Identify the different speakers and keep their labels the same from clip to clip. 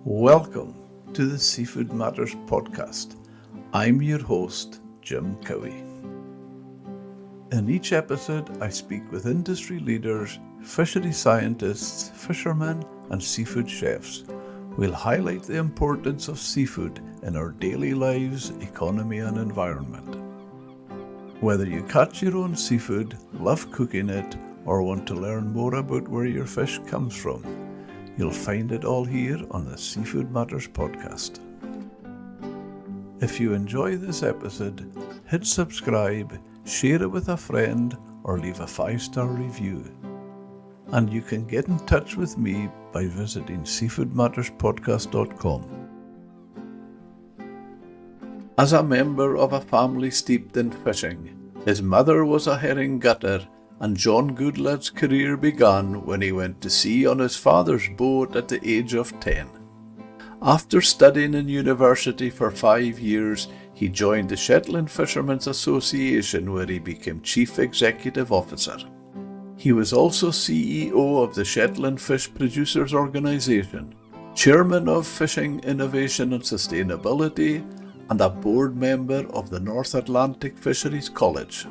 Speaker 1: Welcome to the Seafood Matters podcast. I'm your host, Jim Cowie. In each episode, I speak with industry leaders, fishery scientists, fishermen, and seafood chefs. We'll highlight the importance of seafood in our daily lives, economy, and environment. Whether you catch your own seafood, love cooking it, or want to learn more about where your fish comes from, you'll find it all here on the Seafood Matters podcast. If you enjoy this episode, hit subscribe, share it with a friend, or leave a 5-star review. And you can get in touch with me by visiting seafoodmatterspodcast.com. As a member of a family steeped in fishing, his mother was a herring gutter, and John Goodlad's career began when he went to sea on his father's boat at the age of 10. After studying in university for 5 years, he joined the Shetland Fishermen's Association, where he became Chief Executive Officer. He was also CEO of the Shetland Fish Producers Organisation, Chairman of Fishing Innovation and Sustainability, and a board member of the North Atlantic Fisheries College.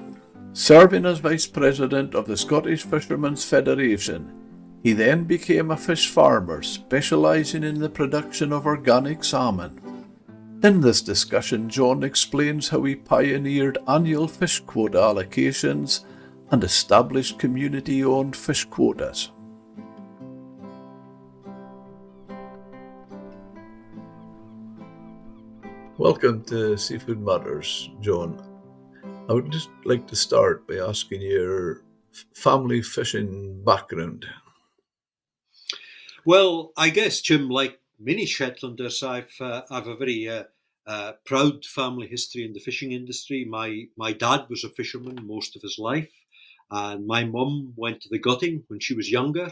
Speaker 1: Serving as Vice President of the Scottish Fishermen's Federation, he then became a fish farmer specialising in the production of organic salmon. In this discussion, John explains how he pioneered annual fish quota allocations and established community-owned fish quotas. Welcome to Seafood Matters, John. I would just like to start by asking your family fishing background.
Speaker 2: Well, I guess, Jim, like many Shetlanders, I've a very proud family history in the fishing industry. My dad was a fisherman most of his life, and my mum went to the gutting when she was younger.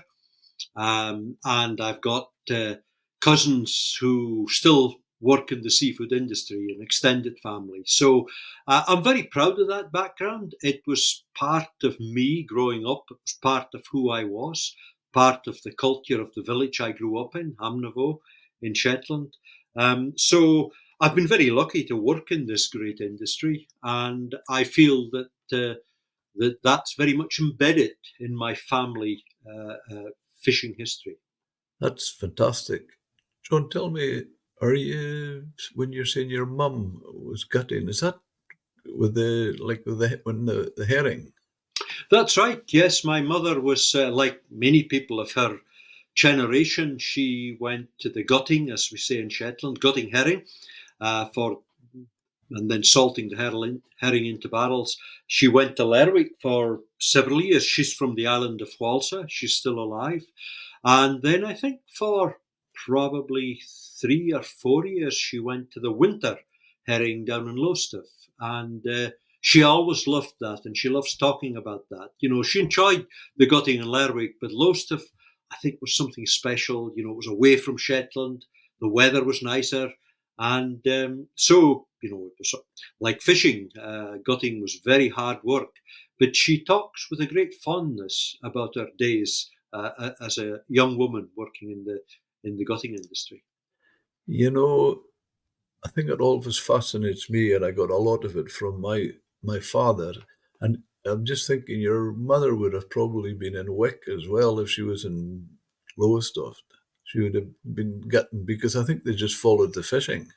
Speaker 2: And I've got cousins who still work in the seafood industry, an extended family. So I'm very proud of that background. It was part of me growing up. It was part of who I was, part of the culture of the village I grew up in, Hamnavo, in Shetland. So I've been very lucky to work in this great industry, and I feel that that's very much embedded in my family fishing history.
Speaker 1: That's fantastic. John, tell me, when you're saying your mum was gutting, is that with the herring?
Speaker 2: That's right. Yes, my mother was like many people of her generation. She went to the gutting, as we say in Shetland, gutting herring, and then salting the herring into barrels. She went to Lerwick for several years. She's from the island of Walsa. She's still alive. And then I think for probably 3 or 4 years, she went to the winter herring down in Lowestoft. And she always loved that, and she loves talking about that. You know, she enjoyed the gutting in Lerwick, but Lowestoft, I think, was something special. You know, it was away from Shetland. The weather was nicer. And so, you know, it was like fishing. Gutting was very hard work. But she talks with a great fondness about her days as a young woman working in the gutting industry.
Speaker 1: You know, I think it always fascinates me, and I got a lot of it from my father. And I'm just thinking your mother would have probably been in Wick as well if she was in Lowestoft. She would have been getting, because I think they just followed the fishing.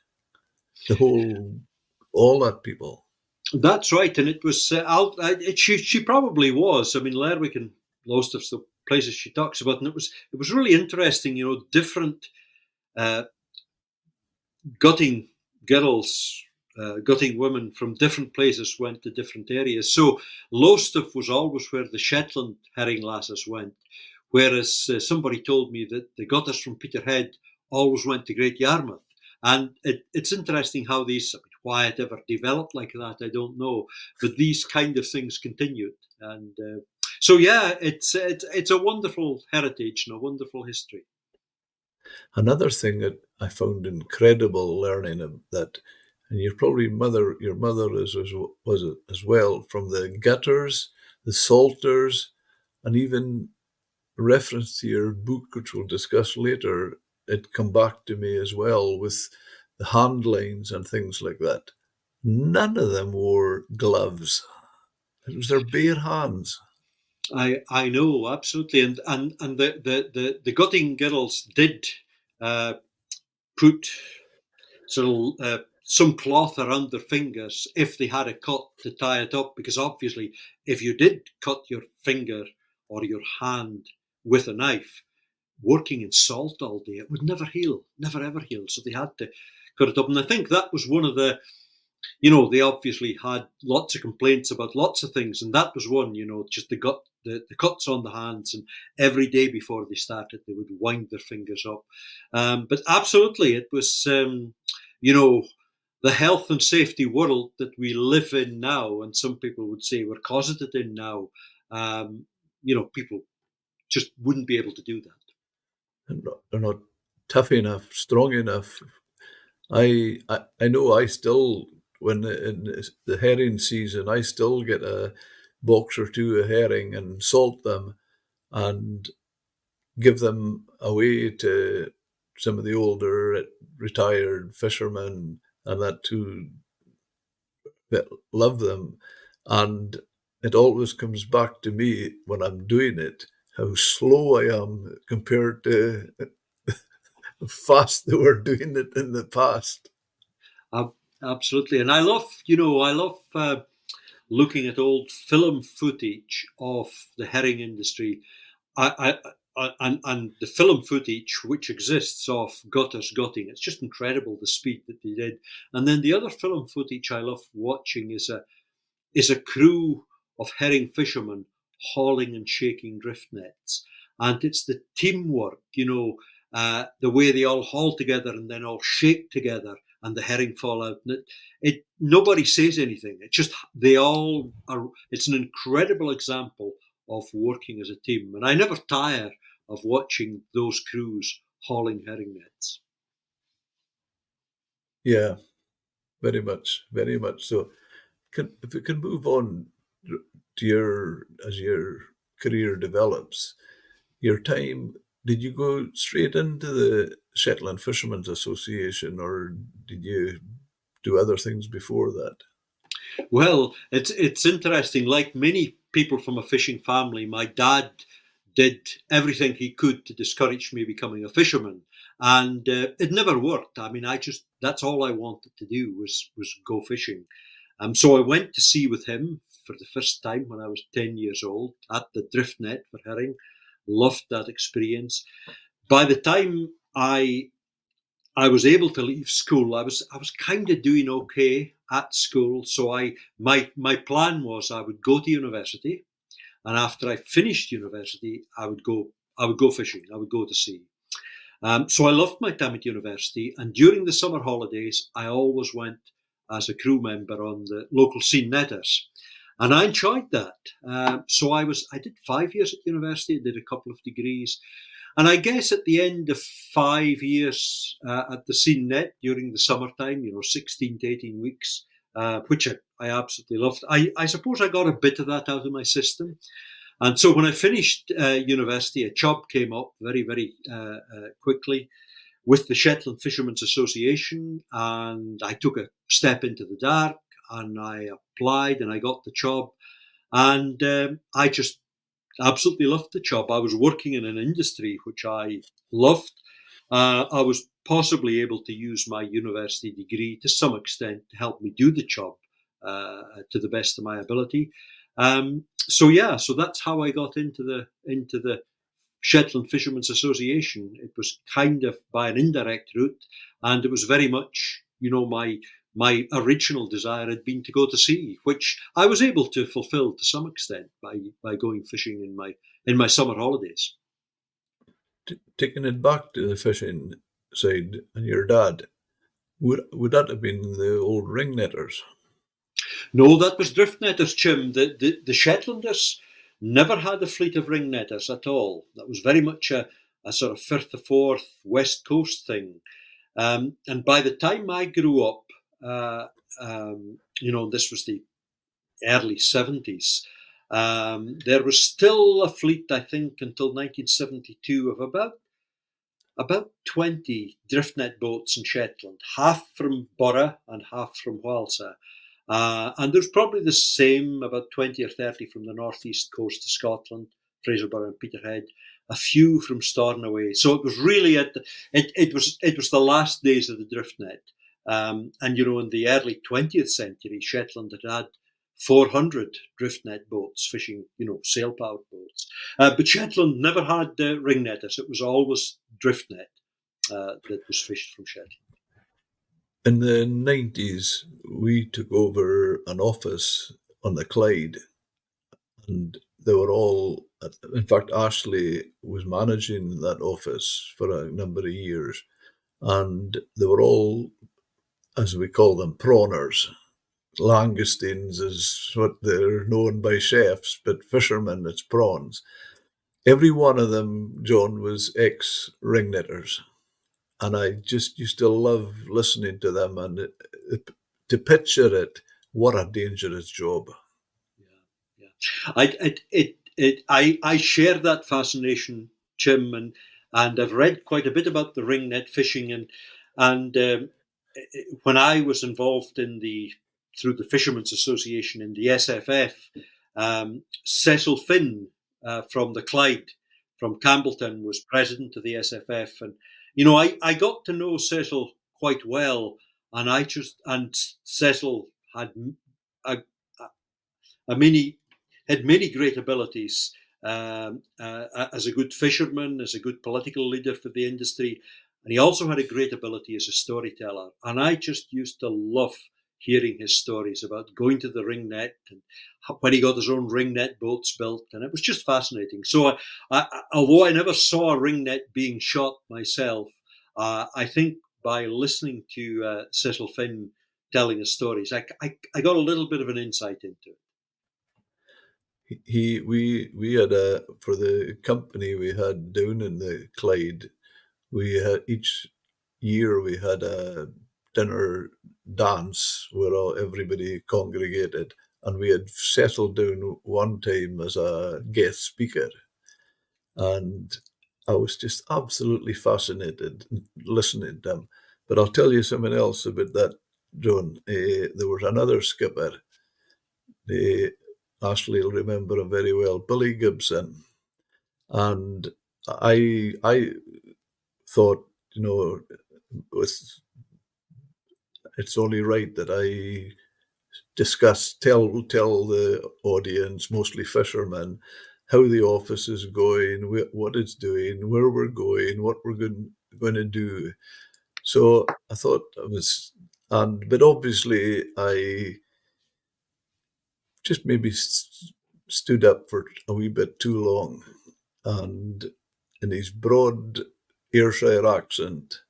Speaker 1: All that people.
Speaker 2: That's right, and it was she probably was. I mean, Lerwick and Lowestoft's the places she talks about, and it was really interesting. You know, different gutting girls, gutting women from different places went to different areas. So Lowestoft was always where the Shetland herring lasses went, whereas somebody told me that the gutters from Peterhead always went to Great Yarmouth. And it's interesting how why it ever developed like that, I don't know. But these kind of things continued. And so, yeah, it's a wonderful heritage and a wonderful history.
Speaker 1: Another thing that I found incredible learning of that, and your mother was as well, from the gutters, the salters, and even reference to your book, which we'll discuss later, it come back to me as well with the hand lines and things like that. None of them wore gloves. It was their bare hands.
Speaker 2: I know absolutely, and the gutting girls did uh, put sort of some cloth around their fingers if they had a cut to tie it up, because obviously if you did cut your finger or your hand with a knife, working in salt all day, it would never heal, never ever heal. So they had to cut it up, and I think that was one of the, they obviously had lots of complaints about lots of things, and that was one. Just the cuts on the hands, and every day before they started, they would wind their fingers up. But absolutely, it was, you know, the health and safety world that we live in now, and some people would say we're closeted in now. Um, People just wouldn't be able to do that.
Speaker 1: They're not tough enough, strong enough. I know I still, when in the herring season, I still get a box or two of herring and salt them and give them away to some of the older retired fishermen and that too that love them. And it always comes back to me when I'm doing it how slow I am compared to how fast they were doing it in the past.
Speaker 2: Absolutely, and I love looking at old film footage of the herring industry. And the film footage which exists of gutters gutting, it's just incredible the speed that they did. And then the other film footage I love watching is a crew of herring fishermen hauling and shaking drift nets. And it's the teamwork, the way they all haul together and then all shake together and the herring fall out. And nobody says anything. It's just they all are. It's an incredible example of working as a team. And I never tire of watching those crews hauling herring nets.
Speaker 1: Yeah, very much so. If we can move on to as your career develops, your time, did you go straight into the Shetland Fishermen's Association or did you do other things before that?
Speaker 2: Well, it's interesting. Like many people from a fishing family, my dad did everything he could to discourage me becoming a fisherman, and it never worked. I mean, I just that's all I wanted to do was go fishing. So I went to sea with him for the first time when I was 10 years old at the drift net for herring. Loved that experience. By the time I was able to leave school. I was kind of doing okay at school, so my plan was I would go to university, and after I finished university, I would go fishing. I would go to sea. So I loved my time at university, and during the summer holidays, I always went as a crew member on the local scene netters, and I enjoyed that. So I did 5 years at university. I did a couple of degrees, and I guess at the end of 5 years at the scene net during the summertime, 16 to 18 weeks, which I absolutely loved. I suppose I got a bit of that out of my system. And so when I finished university, a job came up very, very quickly with the Shetland Fishermen's Association, and I took a step into the dark and I applied and I got the job. And I just absolutely loved the job. I was working in an industry which I loved. I was possibly able to use my university degree to some extent to help me do the job to the best of my ability. So that's how I got into the Shetland Fishermen's Association. It was kind of by an indirect route, and it was very much, my original desire had been to go to sea, which I was able to fulfil to some extent by going fishing in my summer holidays.
Speaker 1: Taking it back to the fishing side and your dad, would that have been the old ring netters?
Speaker 2: No, that was drift netters, Jim. The Shetlanders never had a fleet of ring netters at all. That was very much a sort of Firth of Forth West Coast thing. And by the time I grew up, this was the early 70s. There was still a fleet, I think, until 1972 of about about 20 drift net boats in Shetland, half from Burra and half from Whalsa. And there's probably the same, about 20 or 30 from the northeast coast of Scotland, Fraserburgh and Peterhead, a few from Stornoway. So it was really it was the last days of the drift net. And in the early 20th century, Shetland had 400 drift net boats fishing, sail powered boats. But Shetland never had ring netters. It was always drift net that was fished from Shetland.
Speaker 1: In the 90s, we took over an office on the Clyde, and they were all, in fact, Ashley was managing that office for a number of years, and they were all, as we call them, prawners. Langoustines is what they're known by chefs, but fishermen, it's prawns. Every one of them, John, was ex-ringnetters. And I just used to love listening to them, and to picture it, what a dangerous job.
Speaker 2: I share that fascination, Jim, and I've read quite a bit about the ring net fishing, and when I was involved through the Fishermen's Association in the SFF, Cecil Finn from the Clyde, from Campbelltown, was president of the SFF, and I got to know Cecil quite well, and Cecil had many great abilities as a good fisherman, as a good political leader for the industry, and he also had a great ability as a storyteller. And I just used to love hearing his stories about going to the ring net and when he got his own ring net boats built, and it was just fascinating. So, although I never saw a ring net being shot myself, I think by listening to Cecil Finn telling his stories, I got a little bit of an insight into it.
Speaker 1: We had for the company we had down in the Clyde, we had each year we had a dinner dance where everybody congregated, and we had settled down one time as a guest speaker, and I was just absolutely fascinated listening to him. But I'll tell you something else about that, John. There was another skipper. Ashley will remember him very well, Billy Gibson. And I thought, it's only right that I tell the audience, mostly fishermen, how the office is going, what it's doing, where we're going, what we're going to do. So I thought but obviously I just maybe stood up for a wee bit too long, and in his broad Ayrshire accent,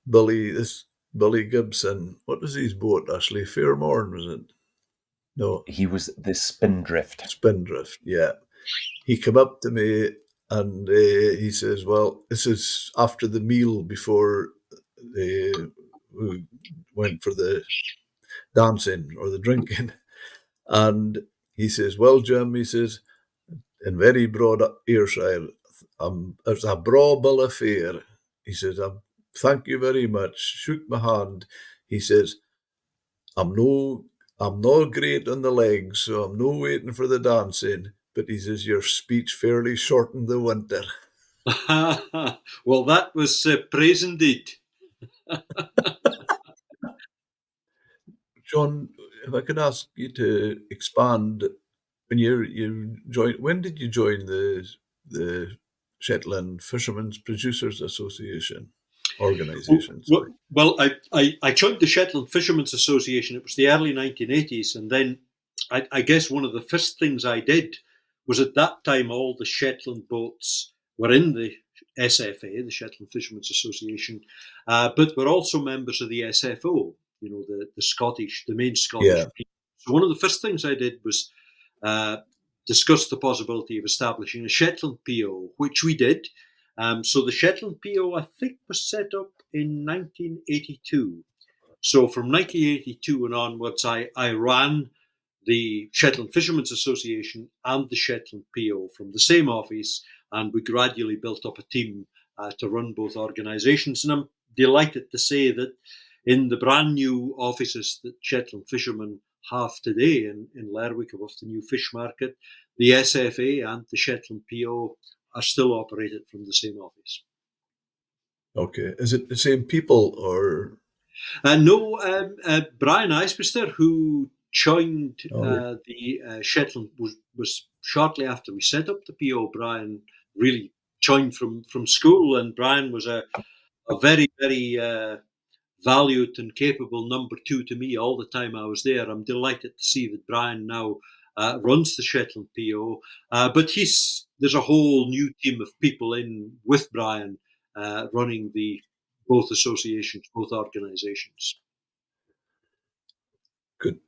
Speaker 1: Billy Gibson, what was his boat, Ashley? Fairmorn, was it? No.
Speaker 3: He was the Spindrift.
Speaker 1: Spindrift, yeah. He came up to me and he says, well, this is after the meal before we went for the dancing or the drinking. And he says, well, Jim, he says, in very broad Ayrshire, there's a braw bill of fare. He says, thank you very much. Shook my hand. He says, I'm no great on the legs, so I'm no waiting for the dancing. But he says, your speech fairly shortened the winter.
Speaker 2: Well, that was praise indeed.
Speaker 1: John, if I could ask you to expand, when did you join the Shetland Fishermen's Producers Association organisation?
Speaker 2: Well, I joined the Shetland Fishermen's Association. It was the early 1980s, and then I guess one of the first things I did was, at that time, all the Shetland boats were in the SFA, the Shetland Fishermen's Association, but were also members of the SFO, the main Scottish.
Speaker 1: Yeah.
Speaker 2: So one of the first things I did was discuss the possibility of establishing a Shetland PO, which we did. So the Shetland PO, I think, was set up in 1982. So from 1982 and onwards, I ran the Shetland Fishermen's Association and the Shetland PO from the same office, and we gradually built up a team to run both organisations. And I'm delighted to say that in the brand new offices that Shetland fishermen have today in Lerwick above the new fish market, the SFA and the Shetland PO are still operated from the same office.
Speaker 1: Okay. Is it the same people or?
Speaker 2: No, Brian Eisbister, who joined the Shetland, was shortly after we set up the PO. Brian really joined from school, and Brian was a very, very valued and capable number two to me all the time I was there. I'm delighted to see that Brian now runs the Shetland PO, but there's a whole new team of people in with Brian running both associations, both organisations.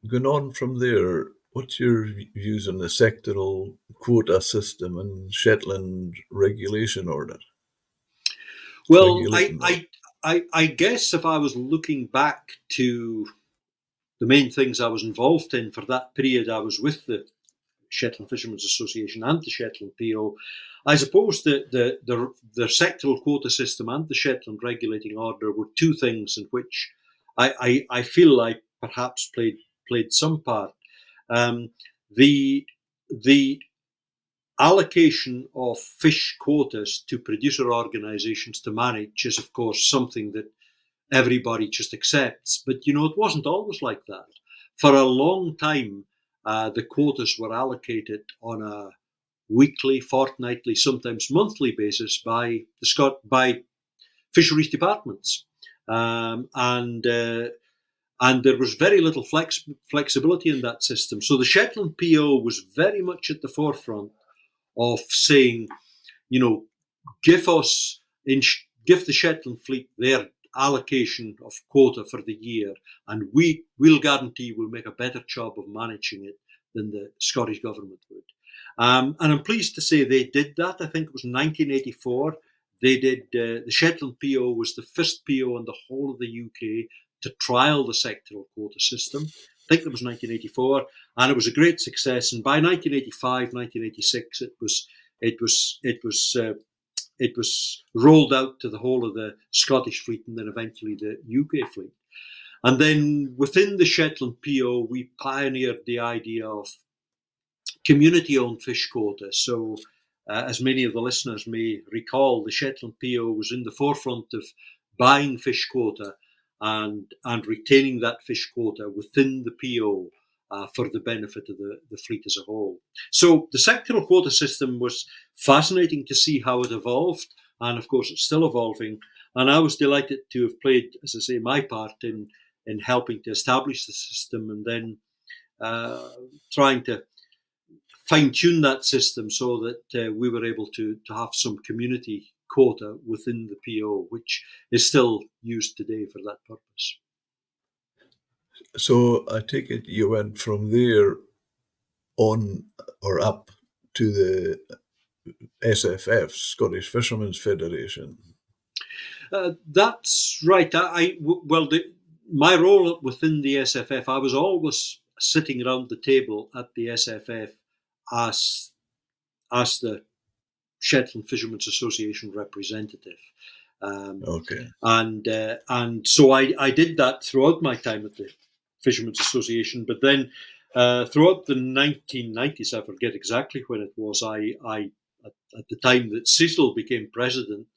Speaker 1: Going on from there, what's your views on the sectoral quota system and Shetland regulation order?
Speaker 2: Well, I guess if I was looking back to the main things I was involved in for that period I was with the Shetland Fishermen's Association and the Shetland PO, I suppose the sectoral quota system and the Shetland regulating order were two things in which I feel I perhaps played some part. The allocation of fish quotas to producer organisations to manage is, of course, something that everybody just accepts. But, it wasn't always like that. For a long time, the quotas were allocated on a weekly, fortnightly, sometimes monthly basis by fisheries departments. And there was very little flexibility in that system. So the Shetland PO was very much at the forefront of saying, give the Shetland fleet their allocation of quota for the year, and we'll guarantee we'll make a better job of managing it than the Scottish government would. And I'm pleased to say they did that. I think it was 1984. They did. The Shetland PO was the first PO in the whole of the UK to trial the sectoral quota system. I think it was 1984, and it was a great success. And by 1985, 1986, it was rolled out to the whole of the Scottish fleet and then eventually the UK fleet. And then within the Shetland PO, we pioneered the idea of community-owned fish quota. So, as many of the listeners may recall, the Shetland PO was in the forefront of buying fish quota and retaining that fish quota within the PO for the benefit of the fleet as a whole. So the sectoral quota system was fascinating to see how it evolved, and of course it's still evolving. And I was delighted to have played, as I say, my part in helping to establish the system, and then trying to fine-tune that system so that we were able to have some community quota within the PO, which is still used today for that purpose.
Speaker 1: So I take it you went from there on or up to the SFF, Scottish Fishermen's Federation.
Speaker 2: That's right. My role within the SFF, I was always sitting around the table at the SFF as the Shetland Fishermen's Association representative.
Speaker 1: Okay.
Speaker 2: And so I did that throughout my time at the Fishermen's Association, but then throughout the 1990s, I forget exactly when it was, at the time that Cecil became president,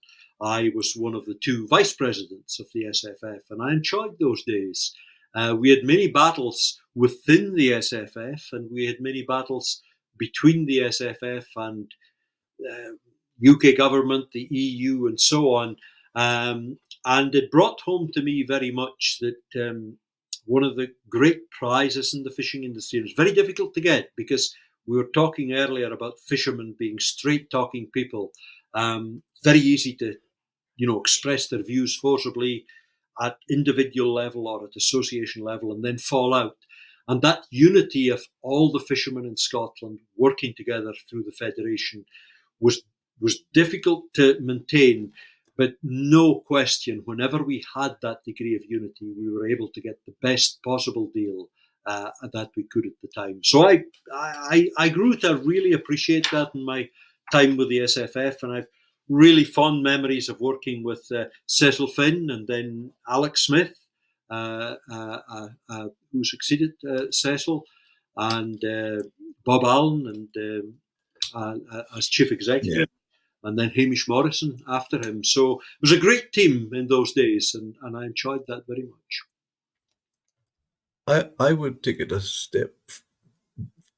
Speaker 2: I was one of the two vice presidents of the SFF, and I enjoyed those days. We had many battles within the SFF, and we had many battles between the SFF and UK government, the EU, and so on. And it brought home to me very much that one of the great prizes in the fishing industry, and it's very difficult to get because we were talking earlier about fishermen being straight-talking people, very easy to, express their views forcibly at individual level or at association level and then fall out. And that unity of all the fishermen in Scotland working together through the Federation was difficult to maintain. But no question, whenever we had that degree of unity, we were able to get the best possible deal that we could at the time. So I grew to really appreciate that in my time with the SFF, and I've really fond memories of working with Cecil Finn and then Alex Smith, who succeeded Cecil, and Bob Allen as chief executive.
Speaker 1: Yeah.
Speaker 2: And then Hamish Morrison after him. So it was a great team in those days, and I enjoyed that very much.
Speaker 1: I would take it a step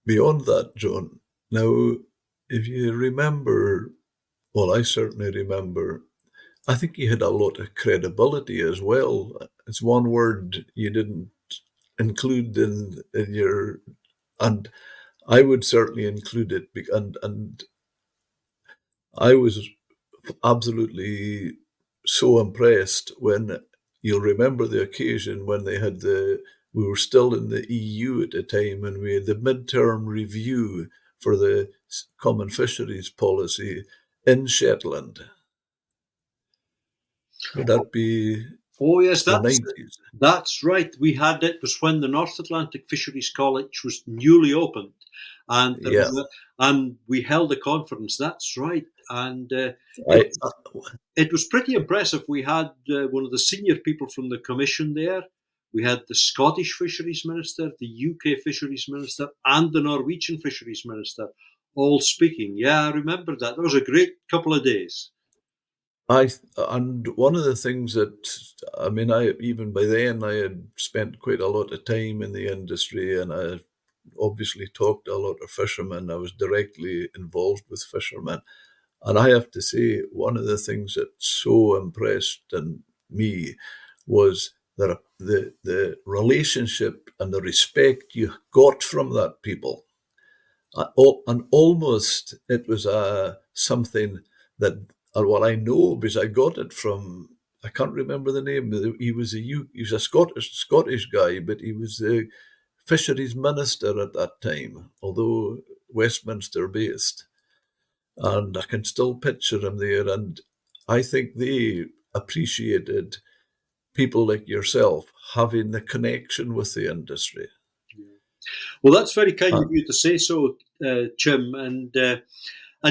Speaker 1: beyond that, John. Now, if you remember, well, I certainly remember, I think you had a lot of credibility as well. It's one word you didn't include in your, and I would certainly include it, and I was absolutely so impressed when you'll remember the occasion when they had we were still in the EU at the time, and we had the midterm review for the common fisheries policy in Shetland. Would that be
Speaker 2: Oh yes,
Speaker 1: the 90s?
Speaker 2: that's right. We had it was when the North Atlantic Fisheries College was newly opened, and
Speaker 1: Yeah.
Speaker 2: and we held a conference. That's right, and
Speaker 1: I,
Speaker 2: it was pretty impressive. We had one of the senior people from the Commission there. We had the Scottish Fisheries Minister, the UK Fisheries Minister, and the Norwegian Fisheries Minister all speaking. Yeah, I remember that. That was a great couple of days.
Speaker 1: and one of the things that, I mean, I even by then I had spent quite a lot of time in the industry, and I obviously talked to a lot of fishermen. I was directly involved with fishermen. And I have to say, one of the things that so impressed me was that the relationship and the respect you got from that people. And almost it was something that, well, I know because I got it from, I can't remember the name. He was a Scottish guy, but he was the fisheries minister at that time, although Westminster based. And I can still picture him there. And I think they appreciated people like yourself having the connection with the industry.
Speaker 2: Well, that's very kind of you to say so, Jim. And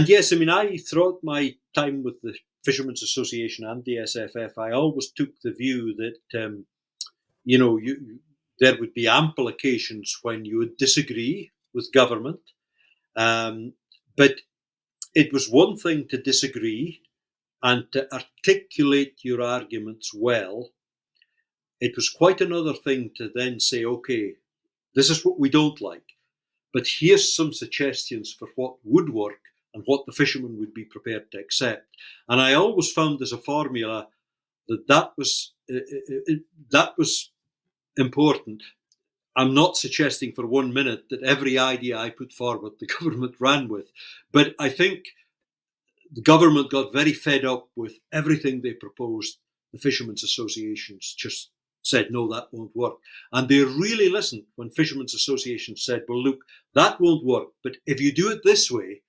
Speaker 2: yes, I mean, throughout my time with the Fishermen's Association and the SFF, I always took the view that there would be ample occasions when you would disagree with government, but it was one thing to disagree and to articulate your arguments well. It was quite another thing to then say, okay, this is what we don't like, but here's some suggestions for what would work and what the fishermen would be prepared to accept. And I always found as a formula that was important. I'm not suggesting for 1 minute that every idea I put forward the government ran with, but I think the government got very fed up with everything they proposed. The Fishermen's Associations just said, no, that won't work. And they really listened when Fishermen's Associations said, well, look, that won't work, but if you do it this way,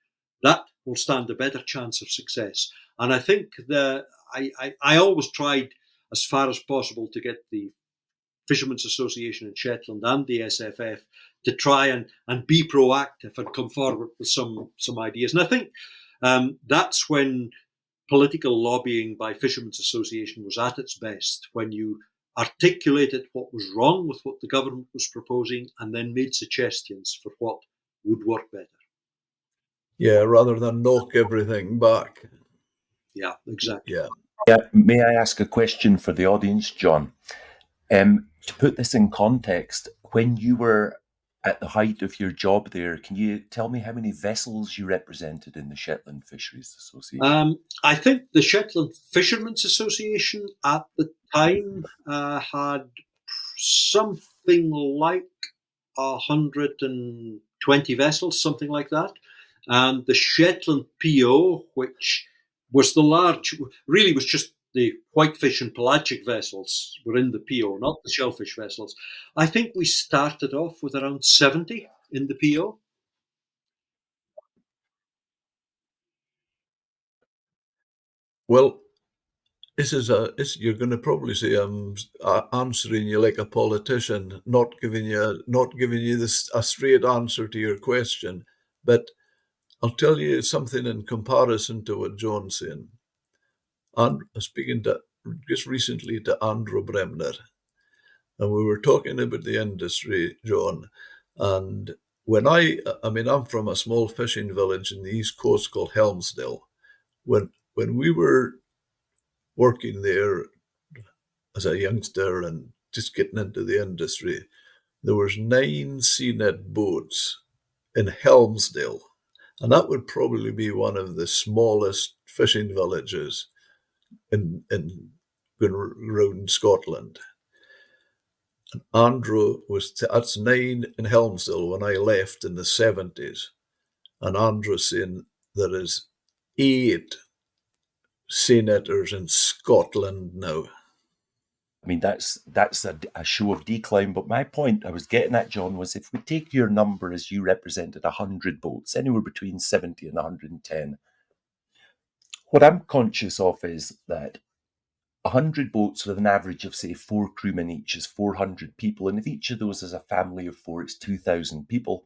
Speaker 2: that will stand a better chance of success. And I think I always tried as far as possible to get the Fishermen's Association in Shetland and the SFF to try and be proactive and come forward with some ideas. And I think that's when political lobbying by Fishermen's Association was at its best, when you articulated what was wrong with what the government was proposing and then made suggestions for what would work better.
Speaker 1: Yeah, rather than knock everything back.
Speaker 2: Yeah, exactly.
Speaker 3: Yeah. May I ask a question for the audience, John? To put this in context, when you were at the height of your job there, can you tell me how many vessels you represented in the Shetland Fisheries Association?
Speaker 2: I think the Shetland Fishermen's Association at the time had something like 120 vessels, something like that. And the Shetland PO, which was the large, really was just the whitefish and pelagic vessels were in the PO, not the shellfish vessels. I think we started off with around 70 in the PO.
Speaker 1: Well, you're going to probably say I'm answering you like a politician, not giving you a straight answer to your question. But I'll tell you something in comparison to what John's saying. speaking to just recently to Andrew Bremner, and we were talking about the industry, John. And I'm from a small fishing village in the East Coast called Helmsdale. When we were working there as a youngster and just getting into the industry, there was 9 CNET boats in Helmsdale, and that would probably be one of the smallest fishing villages in around Scotland. And Andrew that's 9 in Helmsdale when I left in the 70s, and Andrew saying there is 8 senators in Scotland now.
Speaker 3: I mean, that's a show of decline. But my point I was getting at, John, was if we take your number as you represented 100 boats, anywhere between 70 and 110, what I'm conscious of is that 100 boats with an average of, say, 4 crewmen each is 400 people. And if each of those is a family of 4, it's 2,000 people.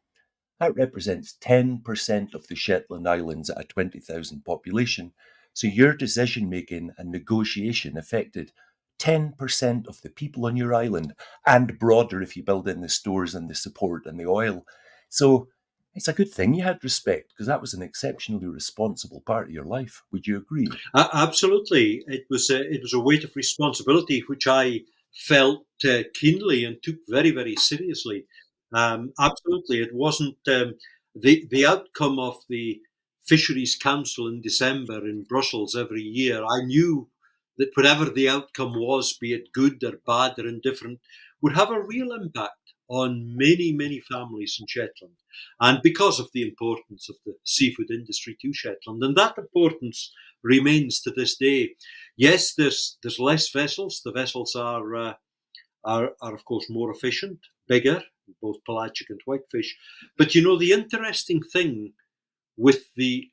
Speaker 3: That represents 10% of the Shetland Islands at a 20,000 population. So your decision making and negotiation affected 10% of the people on your island, and broader if you build in the stores and the support and the oil. So it's a good thing you had respect, because that was an exceptionally responsible part of your life. Would you agree?
Speaker 2: Absolutely, it was a weight of responsibility which I felt keenly and took very, very seriously. Absolutely, it wasn't the outcome of the Fisheries Council in December in Brussels every year. I knew that whatever the outcome was, be it good or bad or indifferent, would have a real impact on many, many families in Shetland, and because of the importance of the seafood industry to Shetland, and that importance remains to this day. Yes, there's less vessels. The vessels are of course more efficient, bigger, both pelagic and whitefish. But you know, the interesting thing with the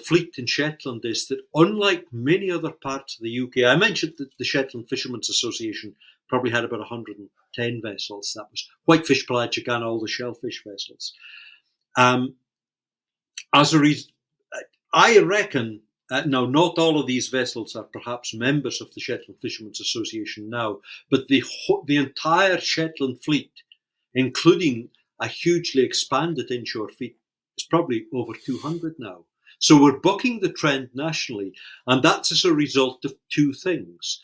Speaker 2: fleet in Shetland is that, unlike many other parts of the UK, I mentioned that the Shetland Fishermen's Association probably had about 110 vessels. That was whitefish, pelagic, and all the shellfish vessels. As a reason, I reckon, now not all of these vessels are perhaps members of the Shetland Fishermen's Association now, but the entire Shetland fleet, including a hugely expanded inshore fleet, is probably over 200 now. So we're bucking the trend nationally, and that's as a result of two things.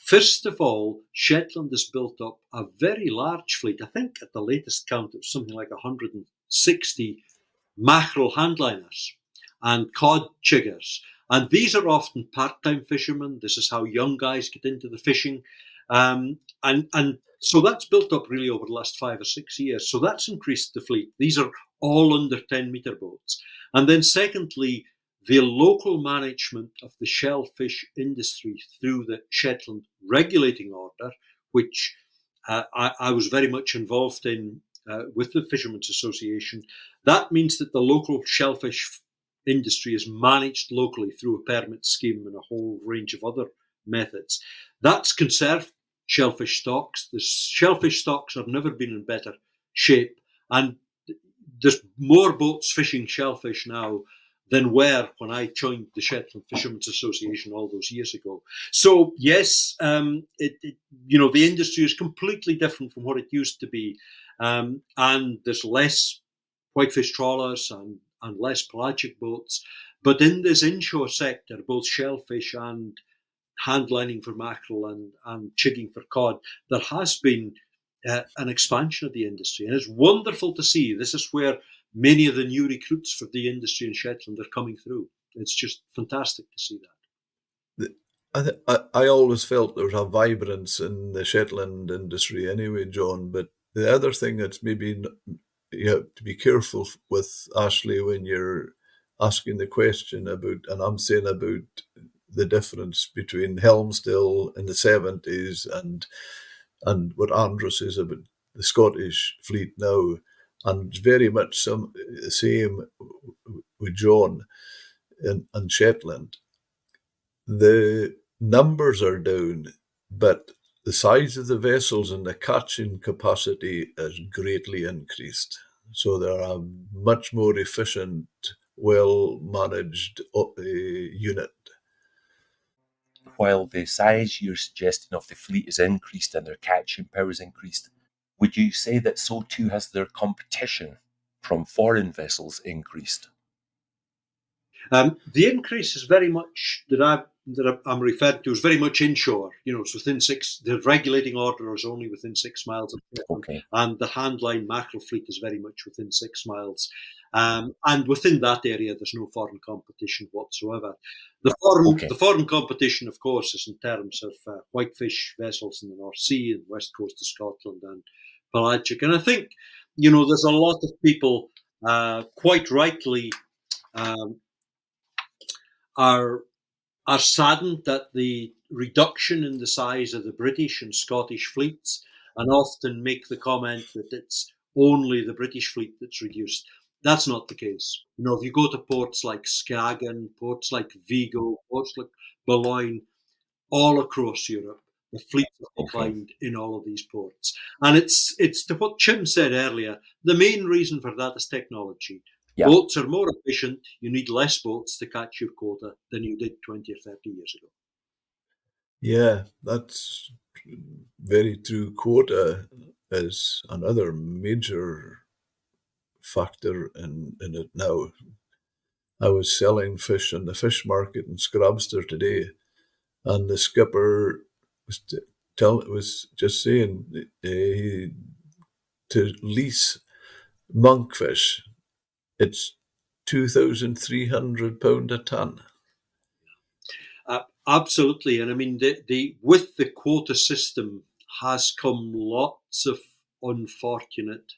Speaker 2: First of all, Shetland has built up a very large fleet. I think at the latest count it was something like 160 mackerel handliners and cod chiggers. And these are often part-time fishermen. This is how young guys get into the fishing. And so that's built up really over the last 5 or 6 years. So that's increased the fleet. These are all under 10-metre boats. And then secondly, the local management of the shellfish industry through the Shetland Regulating Order, which I was very much involved in with the Fishermen's Association. That means that the local shellfish industry is managed locally through a permit scheme and a whole range of other methods. That's conserved shellfish stocks. The shellfish stocks have never been in better shape, and there's more boats fishing shellfish now than were when I joined the Shetland Fishermen's Association all those years ago. So yes, the industry is completely different from what it used to be, and there's less whitefish trawlers and less pelagic boats. But in this inshore sector, both shellfish and handlining for mackerel and chigging for cod, there has been an expansion of the industry. And it's wonderful to see. This is where many of the new recruits for the industry in Shetland are coming through. It's just fantastic to see that.
Speaker 1: I always felt there was a vibrance in the Shetland industry anyway, John. But the other thing that's maybe you have to be careful with, Ashley, when you're asking the question about, and I'm saying about the difference between Helmsdale in the 70s and what Andrew says about the Scottish fleet now, and very much the same with John and Shetland. The numbers are down, but the size of the vessels and the catching capacity has greatly increased. So they're a much more efficient, well-managed unit.
Speaker 3: while the size you're suggesting of the fleet is increased and their catching power is increased, would you say that so too has their competition from foreign vessels increased?
Speaker 2: The increase is very much I'm referring to is very much inshore. It's within the regulating order is only within 6 miles of Shetland,
Speaker 3: Okay.
Speaker 2: and the handline mackerel fleet is very much within 6 miles. And within that area, there's no foreign competition whatsoever.
Speaker 3: Okay.
Speaker 2: The foreign competition, of course, is in terms of whitefish vessels in the North Sea and west coast of Scotland and pelagic. And I think, there's a lot of people quite rightly are are saddened at the reduction in the size of the British and Scottish fleets, and often make the comment that it's only the British fleet that's reduced. That's not the case. If you go to ports like Skagen, ports like Vigo, ports like Boulogne, all across Europe, the fleet has declined in all of these ports. And it's to what Jim said earlier, the main reason for that is technology.
Speaker 3: Yeah.
Speaker 2: Boats are more efficient. You need less boats to catch your quota than you did 20 or 30 years ago.
Speaker 1: Yeah, that's very true. Quota is another major factor in it now. I was selling fish in the fish market in Scrabster today, and the skipper was just saying to lease monkfish, it's £2,300 a ton.
Speaker 2: Absolutely, and I mean with the quota system has come lots of unfortunate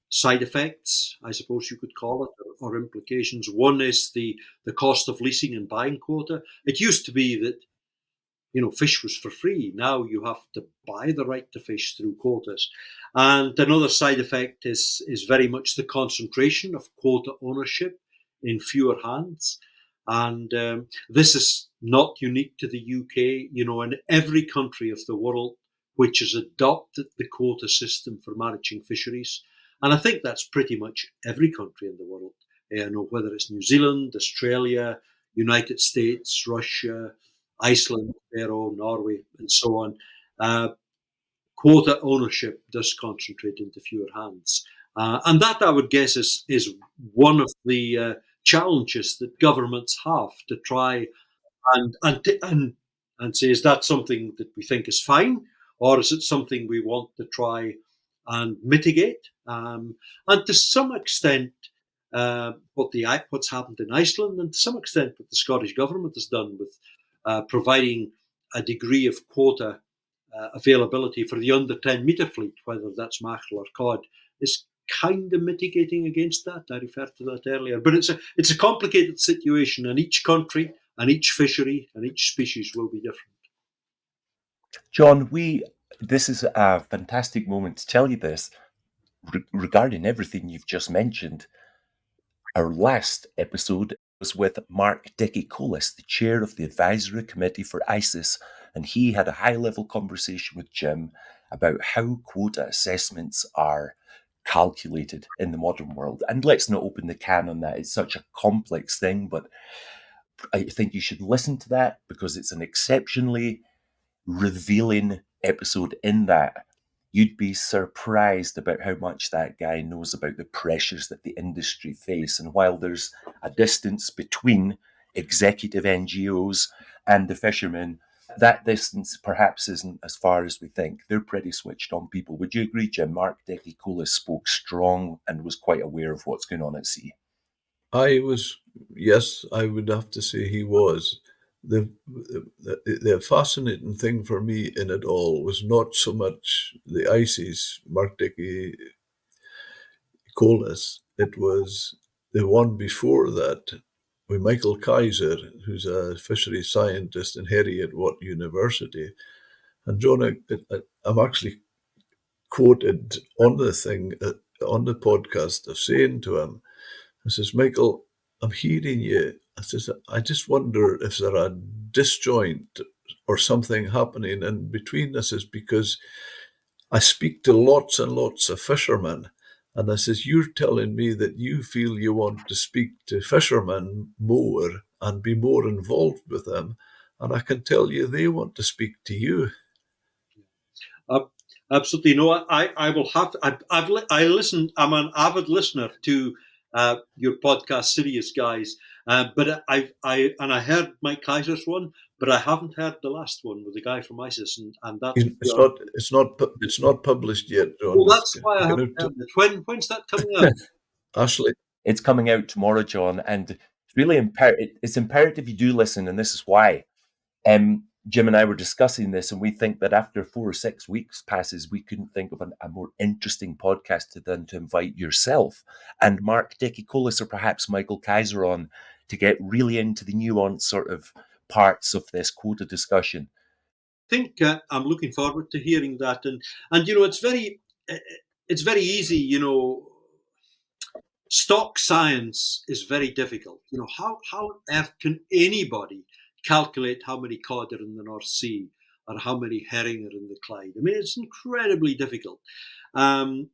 Speaker 2: side effects, I suppose you could call it, or implications. One is the cost of leasing and buying quota. It used to be that fish was for free. Now you have to buy the right to fish through quotas. And another side effect is very much the concentration of quota ownership in fewer hands. And this is not unique to the UK. In every country of the world which has adopted the quota system for managing fisheries, and I think that's pretty much every country in the world, whether it's New Zealand, Australia, United States, Russia, Iceland, Faroe, Norway, and so on. Quota ownership does concentrate into fewer hands. And that, I would guess, is one of the challenges that governments have to try and say, is that something that we think is fine, or is it something we want to try and mitigate? And to some extent, what's happened in Iceland, and to some extent what the Scottish government has done with providing a degree of quota availability for the under 10 metre fleet, whether that's mackerel or cod, is kind of mitigating against that. I referred to that earlier. But it's a complicated situation, and each country and each fishery and each species will be different.
Speaker 3: John, this is a fantastic moment to tell you this. Regarding everything you've just mentioned, our last episode was with Mark Dickie-Colas, the chair of the advisory committee for ISIS, and he had a high-level conversation with Jim about how quota assessments are calculated in the modern world. And let's not open the can on that. It's such a complex thing, but I think you should listen to that because it's an exceptionally revealing episode in that you'd be surprised about how much that guy knows about the pressures that the industry face. And while there's a distance between executive NGOs and the fishermen, that distance perhaps isn't as far as we think. They're pretty switched on people. Would you agree, Jim? Mark Dickie-Colas spoke strong and was quite aware of what's going on at sea.
Speaker 1: Yes, I would have to say he was. The fascinating thing for me in it all was not so much the ICES, Mark Dickie-Colas, it was the one before that with Michael Kaiser, who's a fisheries scientist in Heriot-Watt University. And John, I'm actually quoted on the thing, on the podcast, of saying to him, I says, Michael, I'm hearing you. I says, I just wonder if there a disjoint or something happening in between us, is because I speak to lots and lots of fishermen. And I says, you're telling me that you feel you want to speak to fishermen more and be more involved with them. and I can tell you they want to speak to you.
Speaker 2: Absolutely. No, I will have to. I listen. I'm an avid listener to your podcast, Sirius guys. But I heard Mike Kaiser's one, but I haven't heard the last one with the guy from ISIS, and that's
Speaker 1: It's not published yet, John.
Speaker 2: well, that's why I haven't heard it. When's that coming out?
Speaker 1: Ashley,
Speaker 3: It's coming out tomorrow, John, and it's really it's imperative you do listen, and this is why. Jim and I were discussing this, and we think that after 4 or 6 weeks passes, we couldn't think of a more interesting podcast than to invite yourself and Mark Dickie-Colas or perhaps Michael Kaiser on to get really into the nuanced sort of parts of this quota discussion.
Speaker 2: I think I'm looking forward to hearing that, and you know, it's very easy, you know. Stock science is very difficult. You know, how on earth can anybody calculate how many cod are in the North Sea or how many herring are in the Clyde? I mean, it's incredibly difficult. And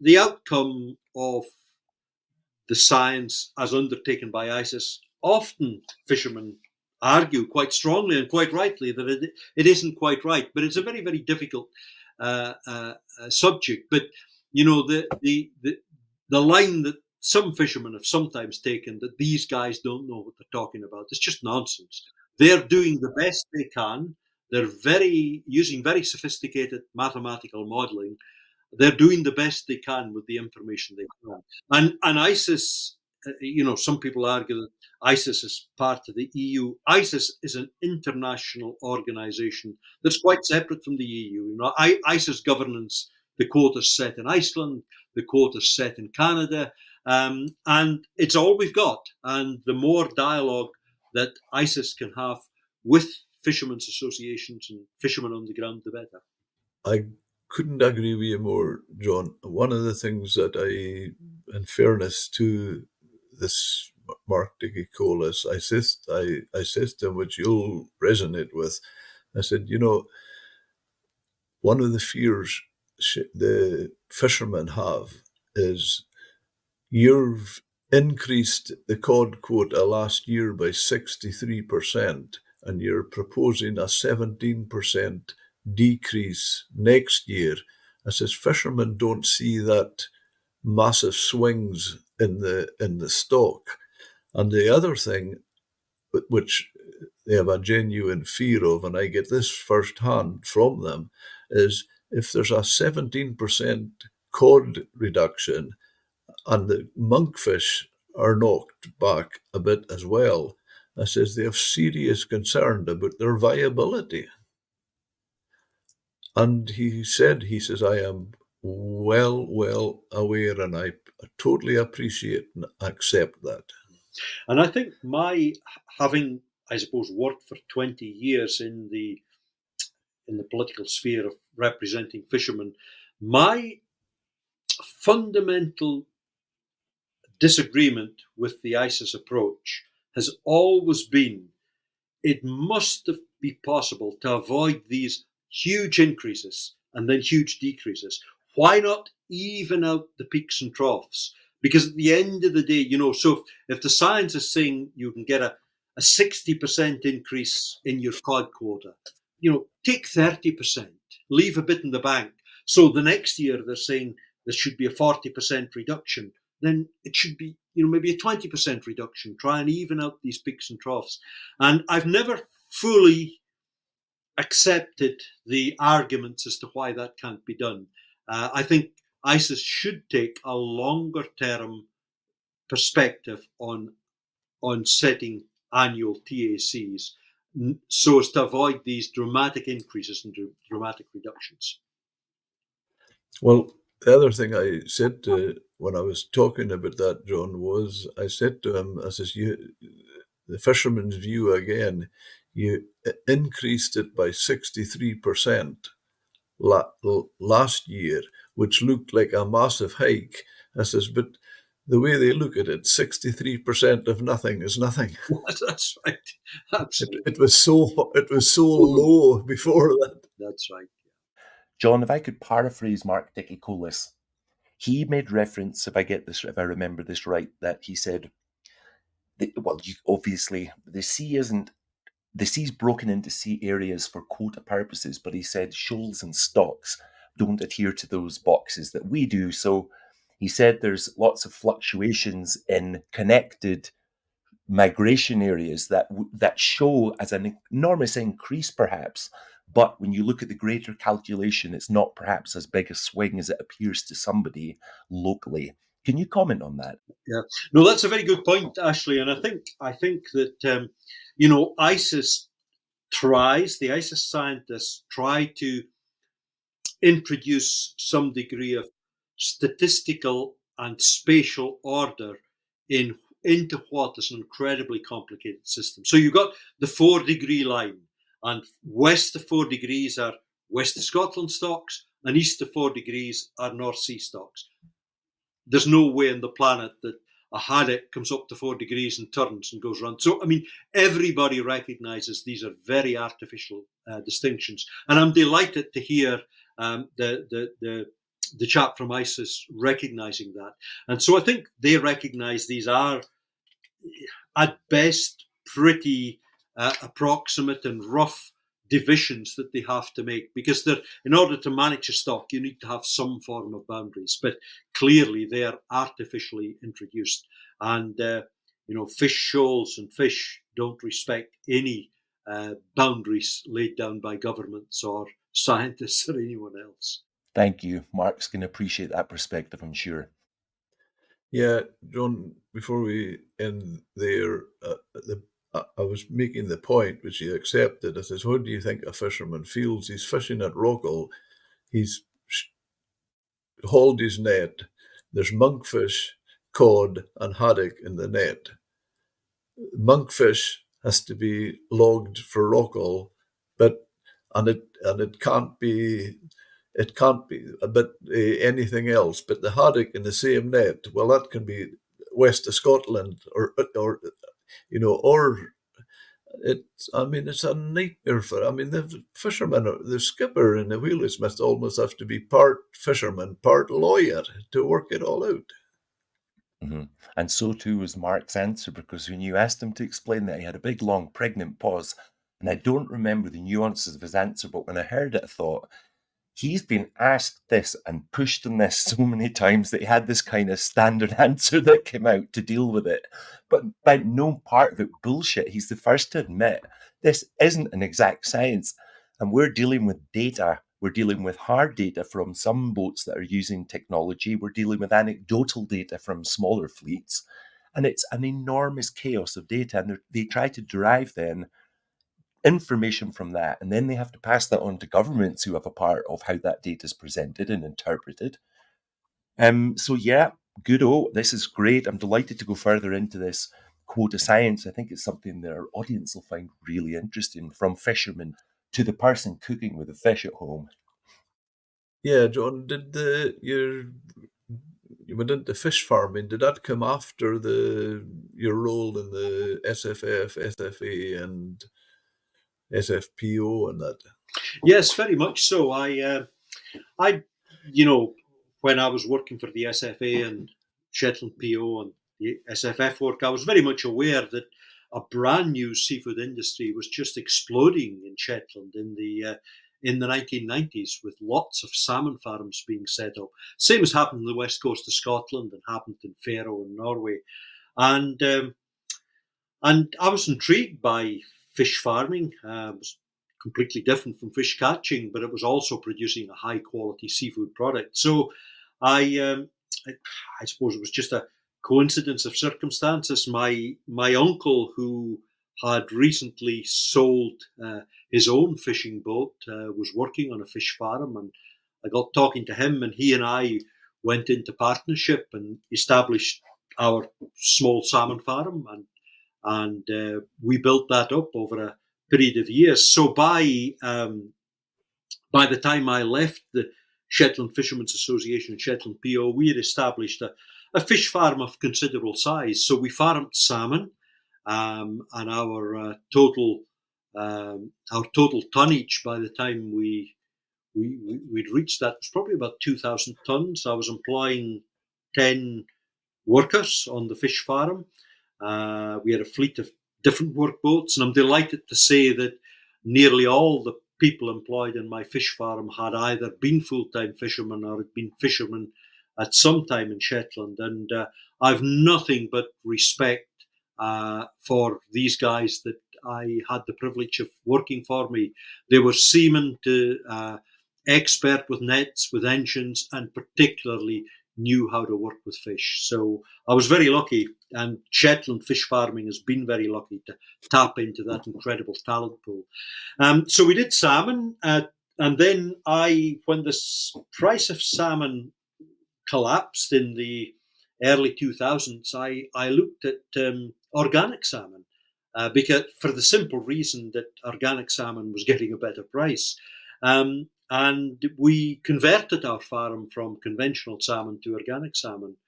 Speaker 2: the outcome of the science as undertaken by ISIS, often fishermen argue quite strongly and quite rightly that it isn't quite right. But it's a very, very difficult subject. But, you know, the line that some fishermen have sometimes taken, that these guys don't know what they're talking about, it's just nonsense. They're doing the best they can. They're using very sophisticated mathematical modeling. They're doing the best they can with the information they can. And ISIS, you know, some people argue that ISIS is part of the EU. ISIS is an international organization that's quite separate from the EU. You know, ISIS governance, the quotas set in Iceland, the quotas set in Canada, and it's all we've got. And the more dialogue that ISIS can have with fishermen's associations and fishermen on the ground, the better.
Speaker 1: I couldn't agree with you more, John. One of the things that in fairness to this Mark Dickie-Colas, I said to him, which you'll resonate with, I said, you know, one of the fears the fishermen have is you've increased the cod quota last year by 63%, and you're proposing a 17% decrease next year. I says fishermen don't see that massive swings in the stock. And the other thing, which they have a genuine fear of, and I get this firsthand from them, is if there's a 17% cod reduction and the monkfish are knocked back a bit as well, I says they have serious concern about their viability. And he says, I am well aware, and I totally appreciate and accept that.
Speaker 2: And I think my having, I suppose, worked for 20 years in the political sphere of representing fishermen, my fundamental disagreement with the ISIS approach has always been it must be possible to avoid these huge increases and then huge decreases. Why not even out the peaks and troughs? Because at the end of the day, you know, so if the science is saying you can get a 60% increase in your cod quota, you know, take 30%, leave a bit in the bank. So the next year they're saying there should be a 40% reduction. Then it should be, you know, maybe a 20% reduction. Try and even out these peaks and troughs. And I've never fully accepted the arguments as to why that can't be done. I think ISIS should take a longer term perspective on setting annual TACs so as to avoid these dramatic increases and dramatic reductions.
Speaker 1: Well, the other thing I said when I was talking about that, John, was I said to him, I says, the fisherman's view again, you increased it by 63% last year, which looked like a massive hike. I says, but the way they look at it, 63% of nothing is nothing.
Speaker 2: That's right. Absolutely.
Speaker 1: It was so low before that.
Speaker 2: That's right.
Speaker 3: John, if I could paraphrase Mark Dickie-Colas, he made reference, if I remember this right, that he said, well, obviously the sea isn't the sea's broken into sea areas for quota purposes, but he said shoals and stocks don't adhere to those boxes that we do. So he said there's lots of fluctuations in connected migration areas that show as an enormous increase, perhaps. But when you look at the greater calculation, it's not perhaps as big a swing as it appears to somebody locally. Can you comment on that?
Speaker 2: Yeah, no, that's a very good point, Ashley, and I think that ISIS the ISIS scientists try to introduce some degree of statistical and spatial order into what is an incredibly complicated system. So you've got the 4 degree line, and west of 4 degrees are west of Scotland stocks, and east of 4 degrees are North Sea stocks. There's no way on the planet that a haddock comes up to 4 degrees and turns and goes around. So, I mean, everybody recognizes these are very artificial distinctions. And I'm delighted to hear the chap from ISIS recognizing that. And so I think they recognize these are, at best, pretty approximate and rough divisions that they have to make, because in order to manage a stock, you need to have some form of boundaries. But clearly, they're artificially introduced, and fish shoals and fish don't respect any boundaries laid down by governments or scientists or anyone else.
Speaker 3: Thank you. Mark's going to appreciate that perspective, I'm sure.
Speaker 1: Yeah, John, before we end there, I was making the point, which he accepted. I says, what do you think a fisherman feels? He's fishing at Rockall. He's hauled his net. There's monkfish, cod, and haddock in the net. Monkfish has to be logged for Rockall, and it can't be anything else. But the haddock in the same net, well, that can be west of Scotland or it's a nightmare the fisherman, the skipper and the wheelies must almost have to be part fisherman, part lawyer to work it all out.
Speaker 3: Mm-hmm. And so too was Mark's answer, because when you asked him to explain that, he had a big, long, pregnant pause. And I don't remember the nuances of his answer, but when I heard it, I thought, he's been asked this and pushed on this so many times that he had this kind of standard answer that came out to deal with it. But by no part of it bullshit. He's the first to admit this isn't an exact science. And we're dealing with data. We're dealing with hard data from some boats that are using technology. We're dealing with anecdotal data from smaller fleets. And it's an enormous chaos of data. And they try to derive then information from that, and then they have to pass that on to governments who have a part of how that data is presented and interpreted. So yeah, this is great. I'm delighted to go further into this quota science. I think it's something that our audience will find really interesting, from fishermen to the person cooking with the fish at home.
Speaker 1: Yeah, John, you went into fish farming. Did that come after your role in the SFF, SFA, and SFPO and that?
Speaker 2: Yes, very much so. When I was working for the SFA and Shetland PO and the SFF work, I was very much aware that a brand new seafood industry was just exploding in Shetland in the 1990s, with lots of salmon farms being set up. Same as happened on the west coast of Scotland and happened in Faroe and Norway. And I was intrigued by fish farming. It was completely different from fish catching, but it was also producing a high quality seafood product. So I suppose it was just a coincidence of circumstances. My uncle, who had recently sold his own fishing boat, was working on a fish farm, and I got talking to him, and he and I went into partnership and established our small salmon farm, and we built that up over a period of years. So by the time I left the Shetland Fishermen's Association, Shetland PO, we had established a fish farm of considerable size. So we farmed salmon, and our total tonnage by the time we'd reached that was probably about 2,000 tons. I was employing 10 workers on the fish farm. We had a fleet of different workboats. And I'm delighted to say that nearly all the people employed in my fish farm had either been full-time fishermen or had been fishermen at some time in Shetland. And I've nothing but respect for these guys that I had the privilege of working for me. They were seamen to expert with nets, with engines, and particularly knew how to work with fish. So I was very lucky, and Shetland fish farming has been very lucky to tap into that incredible talent pool. So we did salmon, and then when the price of salmon collapsed in the early 2000s, I looked at organic salmon because for the simple reason that organic salmon was getting a better price. And we converted our farm from conventional salmon to organic salmon.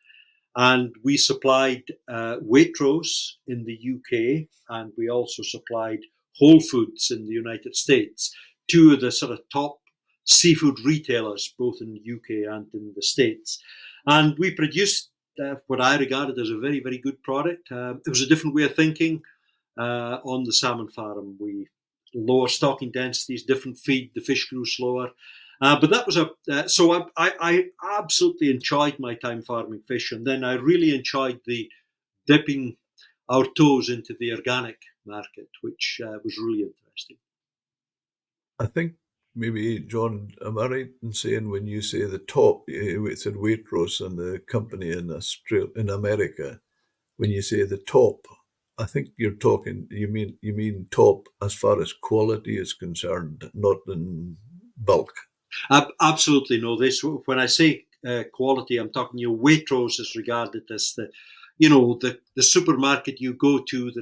Speaker 2: And we supplied Waitrose in the UK, and we also supplied Whole Foods in the United States, two of the sort of top seafood retailers, both in the UK and in the States. And we produced what I regarded as a very, very good product. It was a different way of thinking on the salmon farm. We lower stocking densities, different feed, the fish grew slower. But that was so I absolutely enjoyed my time farming fish, and then I really enjoyed the dipping our toes into the organic market, which was really interesting.
Speaker 1: I think maybe, John, am I right in saying when you say the top, it said Waitrose and the company in in America, when you say the top, I think you mean top as far as quality is concerned, not in bulk.
Speaker 2: Absolutely no. This when I say quality, I'm talking. Waitrose is regarded as the supermarket you go to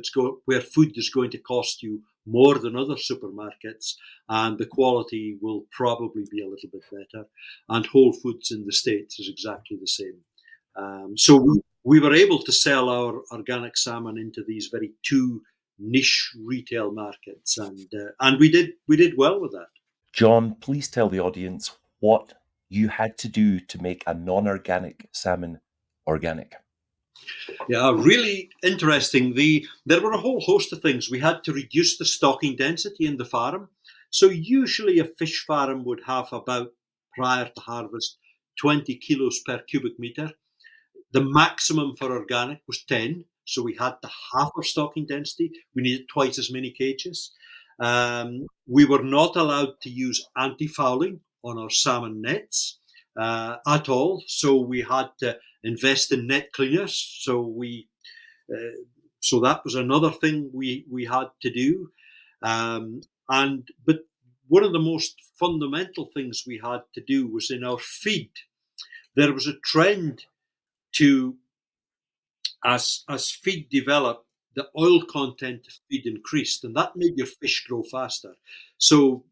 Speaker 2: where food is going to cost you more than other supermarkets, and the quality will probably be a little bit better. And Whole Foods in the States is exactly the same. So we were able to sell our organic salmon into these very two niche retail markets, and we did well with that.
Speaker 3: John, please tell the audience what you had to do to make a non-organic salmon organic.
Speaker 2: Yeah, really interesting. There were a whole host of things. We had to reduce the stocking density in the farm. So usually a fish farm would have about, prior to harvest, 20 kilos per cubic meter. The maximum for organic was 10. So we had to half our stocking density. We needed twice as many cages. We were not allowed to use anti-fouling on our salmon nets at all. So we had to invest in net cleaners. So that was another thing we had to do. But one of the most fundamental things we had to do was in our feed. There was a trend to, as feed developed, the oil content of feed increased, and that made your fish grow faster. So,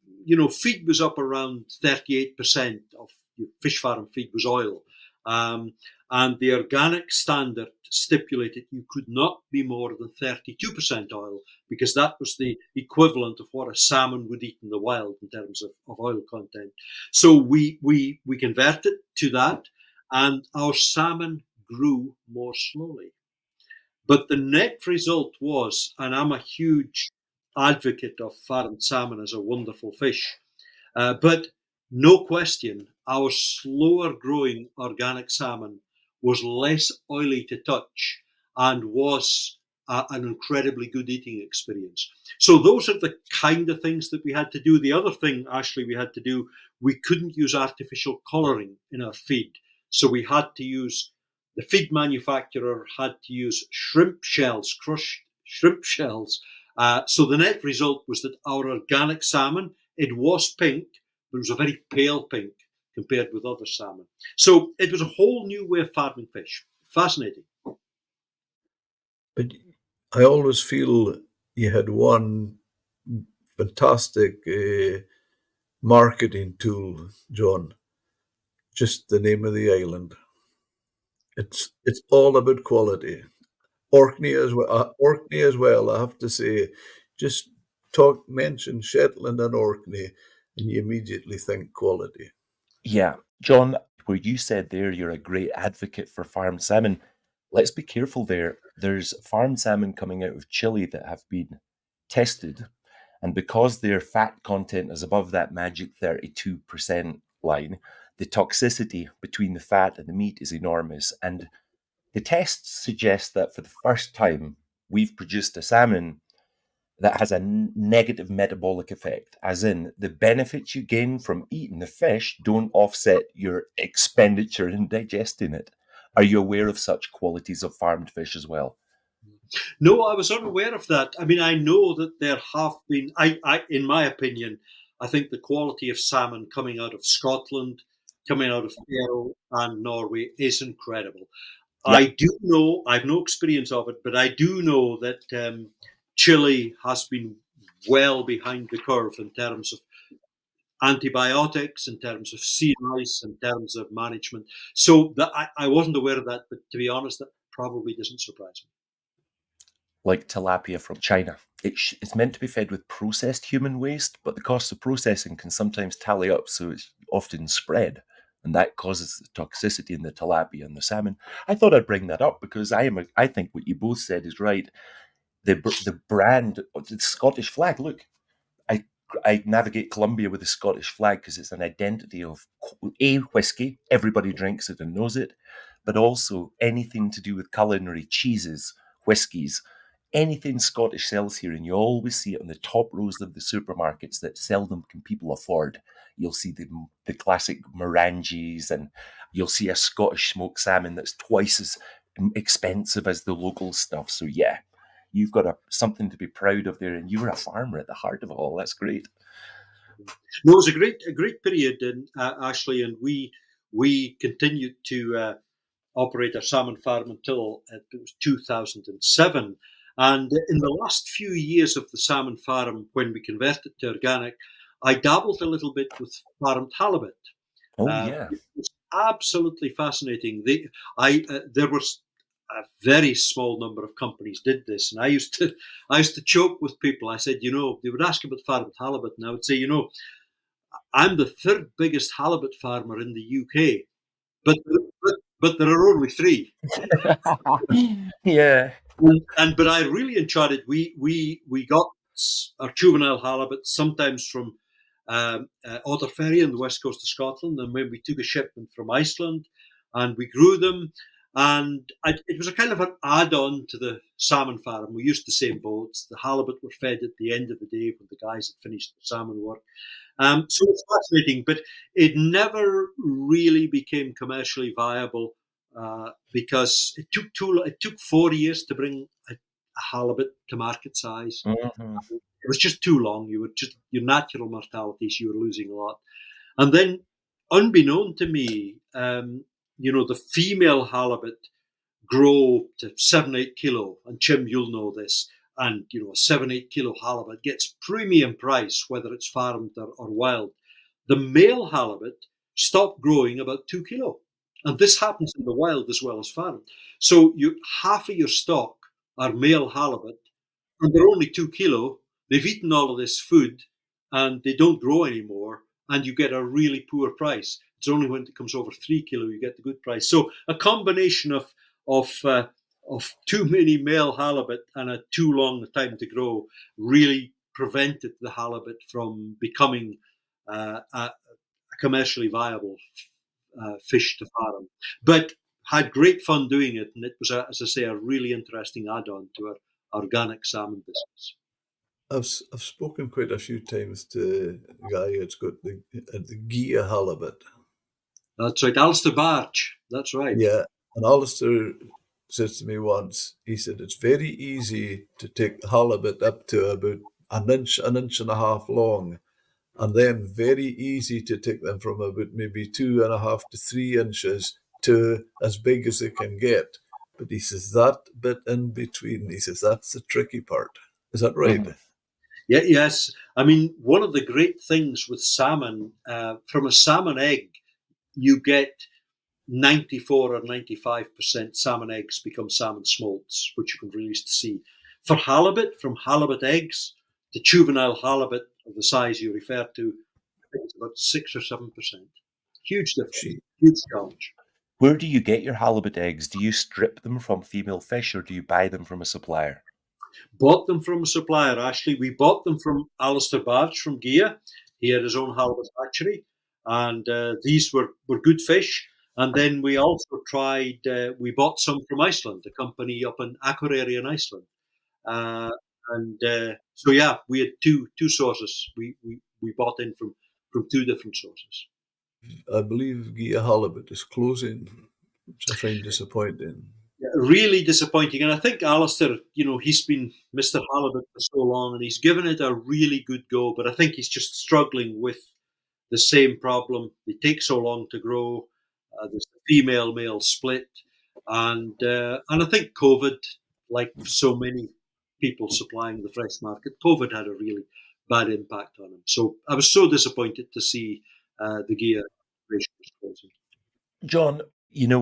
Speaker 2: feed was up around 38% of your fish farm feed was oil. And the organic standard stipulated you could not be more than 32% oil, because that was the equivalent of what a salmon would eat in the wild in terms of oil content. So we converted to that, and our salmon grew more slowly. But the net result was, and I'm a huge advocate of farmed salmon as a wonderful fish, but no question, our slower growing organic salmon was less oily to touch and was an incredibly good eating experience. So those are the kind of things that we had to do. The other thing, Ashley, we had to do, we couldn't use artificial colouring in our feed. So we had to use, the feed manufacturer had to use shrimp shells, crushed shrimp shells. So the net result was that our organic salmon, it was pink, but it was a very pale pink compared with other salmon. So it was a whole new way of farming fish. Fascinating.
Speaker 1: But I always feel you had one fantastic marketing tool, John. Just the name of the island. It's all about quality. Orkney as well. I have to say, just mention Shetland and Orkney, and you immediately think quality.
Speaker 3: Yeah, John, where you said there you're a great advocate for farmed salmon, let's be careful there. There's farmed salmon coming out of Chile that have been tested, and because their fat content is above that magic 32% line, the toxicity between the fat and the meat is enormous. And the tests suggest that for the first time, we've produced a salmon that has a negative metabolic effect, as in the benefits you gain from eating the fish don't offset your expenditure in digesting it. Are you aware of such qualities of farmed fish as well?
Speaker 2: No, I was unaware of that. I mean, I know that there have been, in my opinion, I think the quality of salmon coming out of Scotland, coming out of Faroe and Norway is incredible.
Speaker 3: Yeah.
Speaker 2: I do know, I've no experience of it, but I do know that Chile has been well behind the curve in terms of antibiotics, in terms of sea lice, in terms of management. So I wasn't aware of that, but to be honest, that probably doesn't surprise me.
Speaker 3: Like tilapia from China. It's meant to be fed with processed human waste, but the cost of processing can sometimes tally up, so it's often spread, and that causes the toxicity in the tilapia and the salmon. I thought I'd bring that up because I think what you both said is right. The brand, the Scottish flag. Look, I I navigate Colombia with the Scottish flag because it's an identity of a whiskey. Everybody drinks it and knows it, but also anything to do with culinary cheeses, whiskies, anything Scottish sells here, and you always see it on the top rows of the supermarkets that seldom can people afford. You'll see the classic Morangis, and you'll see a Scottish smoked salmon that's twice as expensive as the local stuff. So yeah, you've got something to be proud of there, and you were a farmer at the heart of it all. That's great.
Speaker 2: No, it was a great period, and Ashley, and we continued to operate our salmon farm until it was 2007. And in the last few years of the salmon farm, when we converted to organic, I dabbled a little bit with farmed halibut.
Speaker 3: Oh yeah.
Speaker 2: It was absolutely fascinating. There was a very small number of companies did this, and I used to joke with people. I said, they would ask about farmed halibut, and I would say, I'm the third biggest halibut farmer in the UK, but but there are only three.
Speaker 3: Yeah.
Speaker 2: But I really enjoyed it. We got our juvenile halibut sometimes from Otter Ferry on the west coast of Scotland, and when we took a shipment from Iceland, and we grew them, and it was a kind of an add-on to the salmon farm. We used the same boats. The halibut were fed at the end of the day when the guys had finished the salmon work. So it's fascinating, but it never really became commercially viable because it took 4 years to bring a halibut to market size.
Speaker 3: Mhm.
Speaker 2: It was just too long. Your natural mortalities, you were losing a lot. And then, unbeknown to me, the female halibut grow to 7-8 kilo, and Jim, you'll know this. And a 7-8 kilo halibut gets premium price whether it's farmed or wild. The male halibut stopped growing about 2 kilo, and this happens in the wild as well as farmed. So you half of your stock are male halibut, and they're only 2 kilo. They've eaten all of this food, and they don't grow anymore, and you get a really poor price. It's only when it comes over 3 kilo you get the good price. So a combination of uh, of too many male halibut and a too long time to grow really prevented the halibut from becoming a commercially viable fish to farm. But had great fun doing it, and it was, as I say, a really interesting add-on to our organic salmon business.
Speaker 1: I've spoken quite a few times to the guy that's got the Gia halibut.
Speaker 2: That's right, Alistair Barge. That's right.
Speaker 1: Yeah, and Alistair says to me once, he said it's very easy to take halibut up to about an inch and a half long, and then very easy to take them from about maybe 2.5 to 3 inches to as big as they can get. But he says that bit in between, he says that's the tricky part. Is that right?
Speaker 3: Mhm.
Speaker 2: Yeah, yes. I mean, one of the great things with salmon, from a salmon egg, you get 94 or 95% salmon eggs become salmon smolts, which you can release to sea. For halibut, from halibut eggs, the juvenile halibut of the size you refer to, I think it's about 6 or 7%. Huge difference,
Speaker 1: Gee,
Speaker 2: huge challenge.
Speaker 3: Where do you get your halibut eggs? Do you strip them from female fish or do you buy them from a supplier?
Speaker 2: Bought them from a supplier, actually. We bought them from Alistair Barge from Gia. He had his own halibut hatchery, and these were good fish. And then we also tried, we bought some from Iceland, a company up in Akureyri in Iceland. Uh, so, yeah, we had two sources. We bought in from two different sources.
Speaker 1: I believe Gia Halibut is closing, which I find disappointing.
Speaker 2: Yeah, really disappointing. And I think Alistair, he's been Mr. Halibut for so long and he's given it a really good go, but I think he's just struggling with the same problem. They take so long to grow. There's the female male split. And I think COVID, like so many people supplying the fresh market, COVID had a really bad impact on him. So I was so disappointed to see the gear operation was closing.
Speaker 3: John,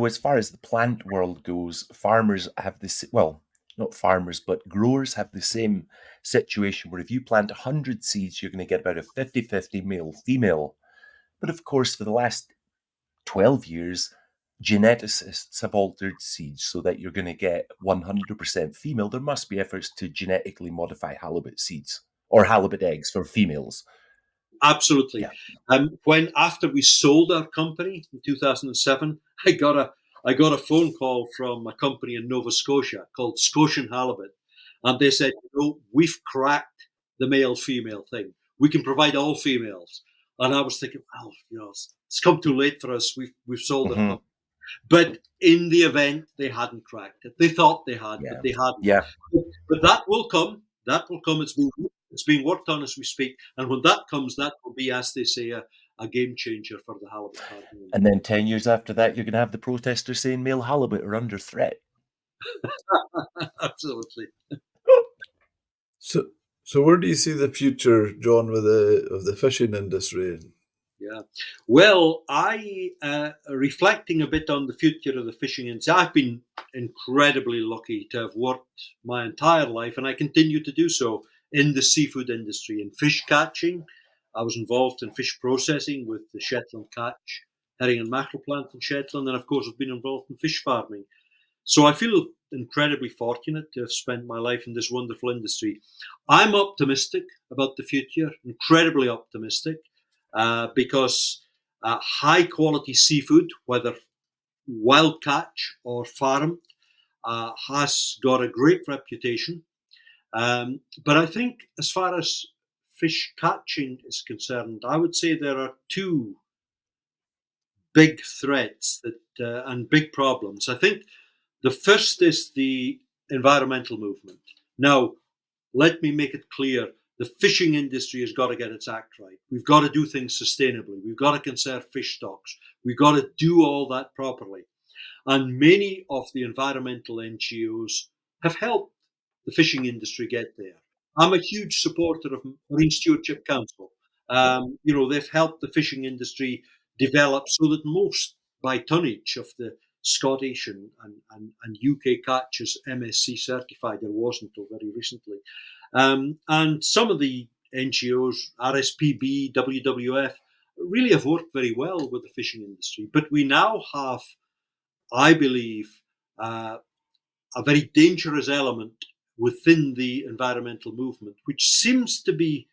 Speaker 3: as far as the plant world goes, farmers have this, well, not farmers, but growers have the same situation where if you plant 100 seeds, you're going to get about a 50-50 male female. But of course, for the last 12 years, geneticists have altered seeds so that you're going to get 100% female. There must be efforts to genetically modify halibut seeds or halibut eggs for females.
Speaker 2: Absolutely.
Speaker 3: Yeah.
Speaker 2: When after we sold our company in 2007, I got a phone call from a company in Nova Scotia called Scotian Halibut, and they said, we've cracked the male female thing. We can provide all females. And I was thinking, well, it's come too late for us. We've sold our company. But in the event, they hadn't cracked it. They thought they had, but they hadn't.
Speaker 3: Yeah.
Speaker 2: But that will come. That will come. It's being worked on as we speak. And when that comes, that will be, as they say, a game changer for the halibut farming.
Speaker 3: And then 10 years after that, you're going to have the protesters saying male halibut are under threat.
Speaker 2: Absolutely.
Speaker 1: So where do you see the future, John, of the fishing industry?
Speaker 2: Yeah. Well, reflecting a bit on the future of the fishing industry, I've been incredibly lucky to have worked my entire life, and I continue to do so, in the seafood industry, in fish catching. I was involved in fish processing with the Shetland Catch herring and mackerel plant in Shetland, and of course I've been involved in fish farming. So I feel incredibly fortunate to have spent my life in this wonderful industry. I'm optimistic about the future, incredibly optimistic. Because high quality seafood, whether wild catch or farmed, has got a great reputation. But I think as far as fish catching is concerned, I would say there are two big threats and big problems. I think the first is the environmental movement. Now, let me make it clear. The fishing industry has got to get its act right. We've got to do things sustainably. We've got to conserve fish stocks. We've got to do all that properly. And many of the environmental NGOs have helped the fishing industry get there. I'm a huge supporter of Marine Stewardship Council. They've helped the fishing industry develop so that most by tonnage of the Scottish and UK catch is MSC certified. There wasn't until very recently. And some of the NGOs, RSPB, WWF, really have worked very well with the fishing industry. But we now have, I believe, a very dangerous element within the environmental movement, which seems to be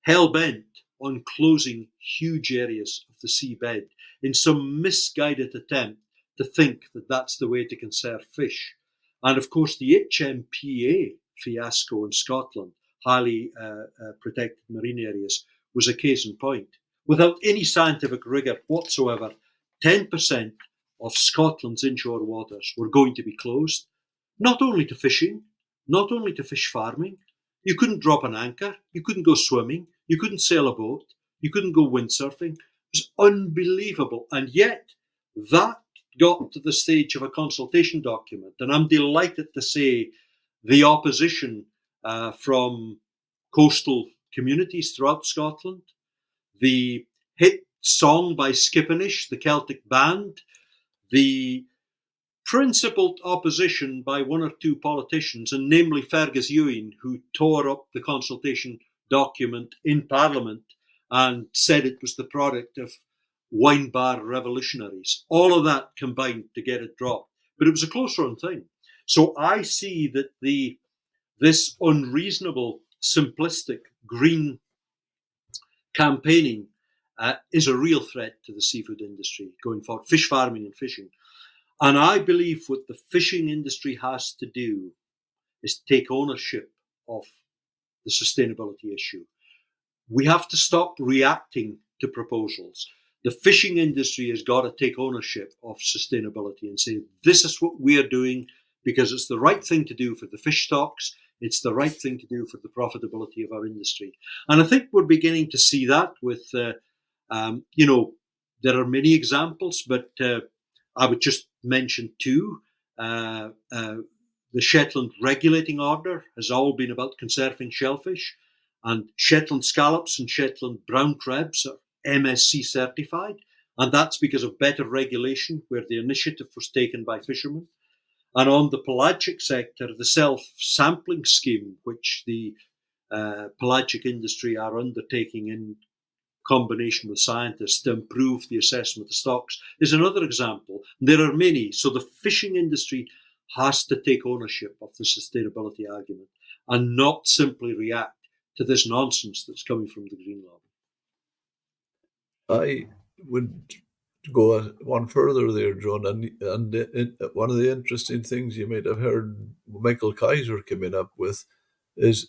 Speaker 2: hell-bent on closing huge areas of the seabed in some misguided attempt to think that that's the way to conserve fish. And of course, the HMPA fiasco in Scotland, highly protected marine areas, was a case in point. Without any scientific rigour whatsoever, 10% of Scotland's inshore waters were going to be closed, not only to fishing, not only to fish farming. You couldn't drop an anchor, you couldn't go swimming, you couldn't sail a boat, you couldn't go windsurfing. It was unbelievable. And yet, that got to the stage of a consultation document. And I'm delighted to say the opposition from coastal communities throughout Scotland, the hit song by Skipponish, the Celtic band, the principled opposition by one or two politicians, and namely Fergus Ewing, who tore up the consultation document in Parliament and said it was the product of wine bar revolutionaries. All of that combined to get it dropped. But it was a close run thing. So I see that this unreasonable, simplistic, green campaigning is a real threat to the seafood industry going forward, fish farming and fishing. And I believe what the fishing industry has to do is take ownership of the sustainability issue. We have to stop reacting to proposals. The fishing industry has got to take ownership of sustainability and say, this is what we are doing because it's the right thing to do for the fish stocks. It's the right thing to do for the profitability of our industry. And I think we're beginning to see that with, there are many examples, but I would just mention two. The Shetland Regulating Order has all been about conserving shellfish, and Shetland scallops and Shetland brown crabs are MSC certified, and that's because of better regulation where the initiative was taken by fishermen. And on the pelagic sector, the self-sampling scheme, which the pelagic industry are undertaking in combination with scientists to improve the assessment of stocks, is another example. There are many. So the fishing industry has to take ownership of the sustainability argument and not simply react to this nonsense that's coming from the Green Lobby.
Speaker 1: I would go one further there, John, and one of the interesting things you might have heard Michael Kaiser coming up with is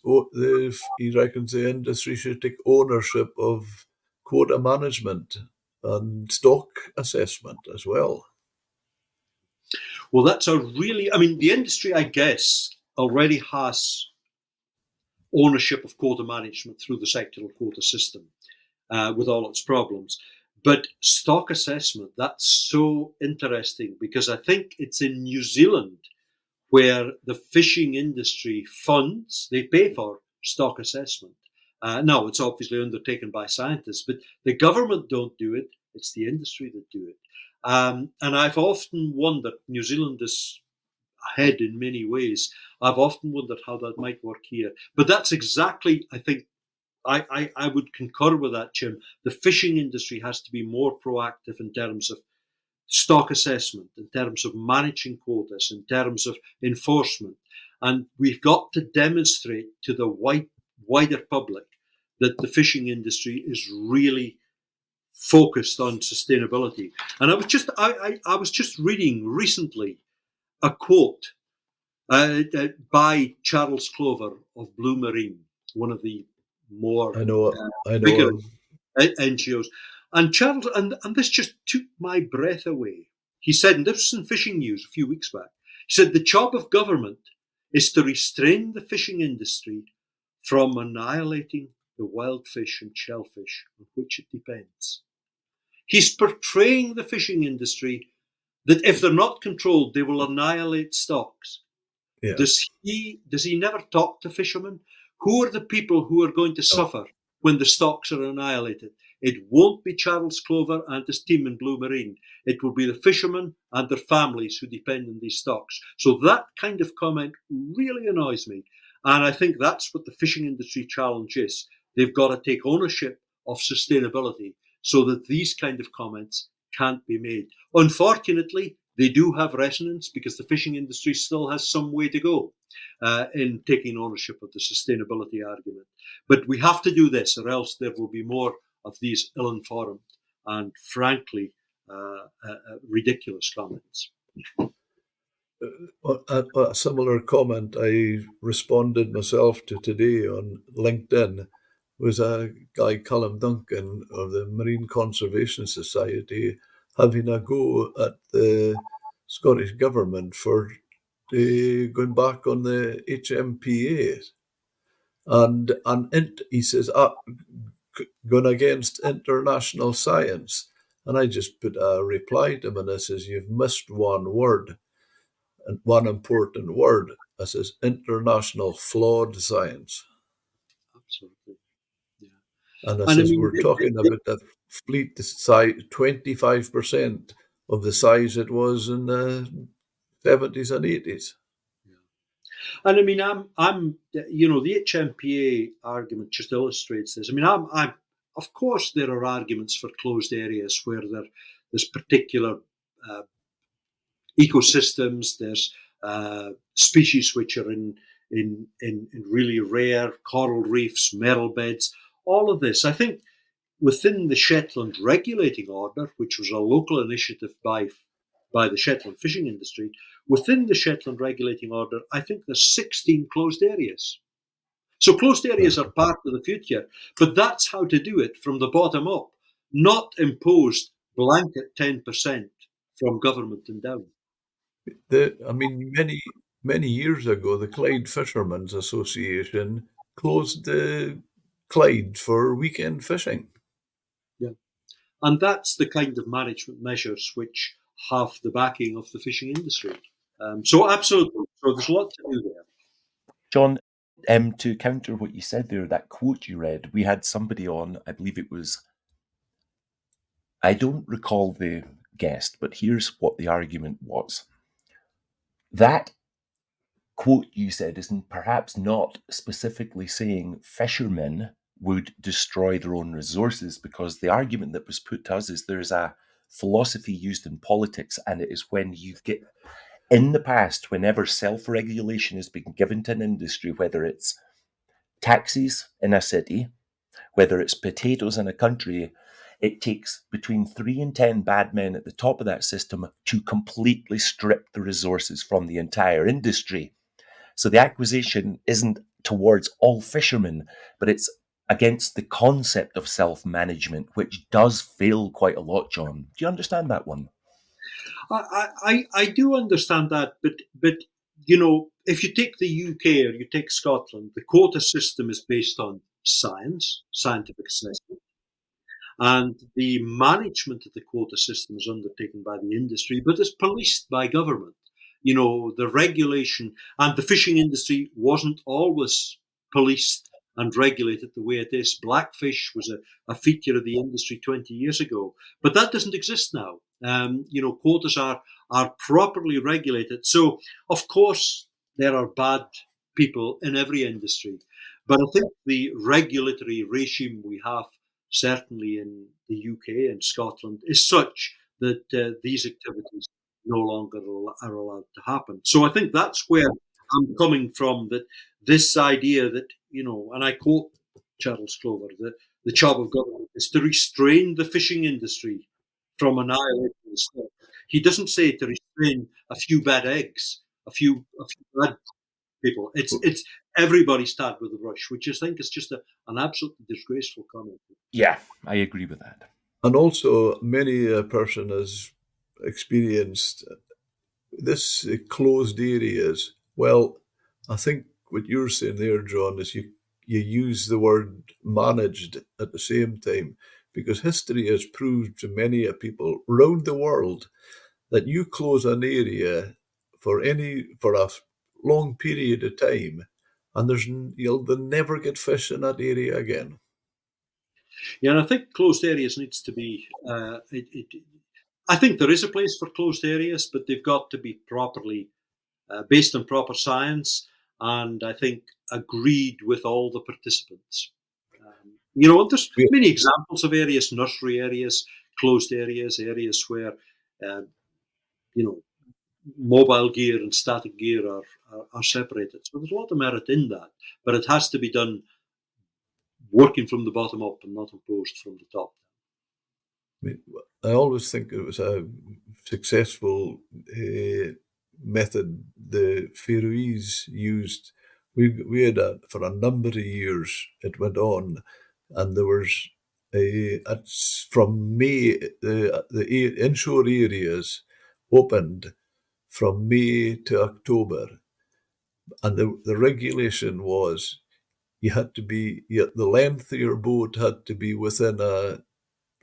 Speaker 1: he reckons the industry should take ownership of quota management and stock assessment as well.
Speaker 2: Well, that's the industry, I guess, already has ownership of quota management through the sectoral quota system with all its problems. But stock assessment, that's so interesting because I think it's in New Zealand where the fishing industry funds, they pay for stock assessment. Now, it's obviously undertaken by scientists, but the government don't do it. It's the industry that do it. And I've often wondered, New Zealand is ahead in many ways. I've often wondered how that might work here. But that's exactly, I think, I would concur with that, Jim. The fishing industry has to be more proactive in terms of stock assessment, in terms of managing quotas, in terms of enforcement. And we've got to demonstrate to the wider public that the fishing industry is really focused on sustainability. And I was just reading recently a quote by Charles Clover of Blue Marine, one of the more bigger NGOs. And Charles, and this just took my breath away. He said, and this was in Fishing News a few weeks back, he said, the job of government is to restrain the fishing industry from annihilating the wild fish and shellfish on which it depends. He's portraying the fishing industry that if they're not controlled, they will annihilate stocks. Yeah. Does he never talk to fishermen? Who are the people who are going to suffer when the stocks are annihilated? It won't be Charles Clover and his team in Blue Marine. It will be the fishermen and their families who depend on these stocks. So that kind of comment really annoys me. And I think that's what the fishing industry challenge is. They've got to take ownership of sustainability so that these kind of comments can't be made. Unfortunately, they do have resonance because the fishing industry still has some way to go in taking ownership of the sustainability argument. But we have to do this or else there will be more of these ill-informed and frankly ridiculous comments.
Speaker 1: A similar comment I responded myself to today on LinkedIn was a guy, Callum Duncan, of the Marine Conservation Society, having a go at the Scottish Government for going back on the HMPA. And he says, going against international science. And I just put a reply to him and I says, you've missed one word, and one important word. I says, international flawed science.
Speaker 2: Absolutely.
Speaker 1: And I says, we're talking about a fleet the size 25% of the size it was in the 70s and 80s.
Speaker 2: Yeah. And I mean, I'm the HMPA argument just illustrates this. I mean, of course, there are arguments for closed areas where there's particular uh, ecosystems, there's species which are in really rare coral reefs, merle beds, all of this. I think within the Shetland Regulating Order, which was a local initiative by the Shetland fishing industry, within the Shetland Regulating Order, I think there's 16 closed areas. So closed areas are part of the future, but that's how to do it from the bottom up, not imposed blanket 10% from government and down.
Speaker 1: Many years ago, the Clyde Fishermen's Association closed the Clyde for weekend fishing.
Speaker 2: Yeah. And that's the kind of management measures which have the backing of the fishing industry. So absolutely. So there's a lot to do there.
Speaker 3: John, to counter what you said there, that quote you read, we had somebody on, I believe it was, I don't recall the guest, but here's what the argument was. That quote you said is perhaps not specifically saying fishermen would destroy their own resources, because the argument that was put to us is there's a philosophy used in politics, and it is when you get in the past, whenever self-regulation has been given to an industry, whether it's taxes in a city, whether it's potatoes in a country, it takes between 3 and 10 bad men at the top of that system to completely strip the resources from the entire industry. So the accusation isn't towards all fishermen, but it's against the concept of self-management, which does fail quite a lot, John. Do you understand that one?
Speaker 2: I do understand that, but you know, if you take the UK or you take Scotland, the quota system is based on science, scientific assessment, and the management of the quota system is undertaken by the industry, but is policed by government. You know, the regulation and the fishing industry wasn't always policed and regulated the way it is. Blackfish was a feature of the industry 20 years ago, but that doesn't exist now. You know, quotas are properly regulated. So, of course, there are bad people in every industry, but I think the regulatory regime we have, certainly in the UK and Scotland, is such that these activities no longer are allowed to happen. So I think that's where I'm coming from, that this idea that, you know, and I quote Charles Clover, that the job of government is to restrain the fishing industry from annihilating the stock. He doesn't say to restrain a few bad eggs, a few bad people. It's everybody start with a brush, which I think is just an absolutely disgraceful comment.
Speaker 3: Yeah, I agree with that.
Speaker 1: And also, many a person has experienced this closed areas. Well, I think what you're saying there, John, is you use the word managed at the same time, because history has proved to many a people around the world that you close an area for a long period of time, and they'll never get fish in that area again.
Speaker 2: Yeah, and I think closed areas needs to be. I think there is a place for closed areas, but they've got to be properly based on proper science, and I think agreed with all the participants. You know, there's many examples of areas, nursery areas, closed areas, areas where you know, mobile gear and static gear are separated. So there's a lot of merit in that, but it has to be done working from the bottom up and not imposed from the top.
Speaker 1: I always think it was a successful method the Faroese used. We had that for a number of years. It went on, and there was from May the inshore areas opened from May to October, and the regulation was the length of your boat had to be within a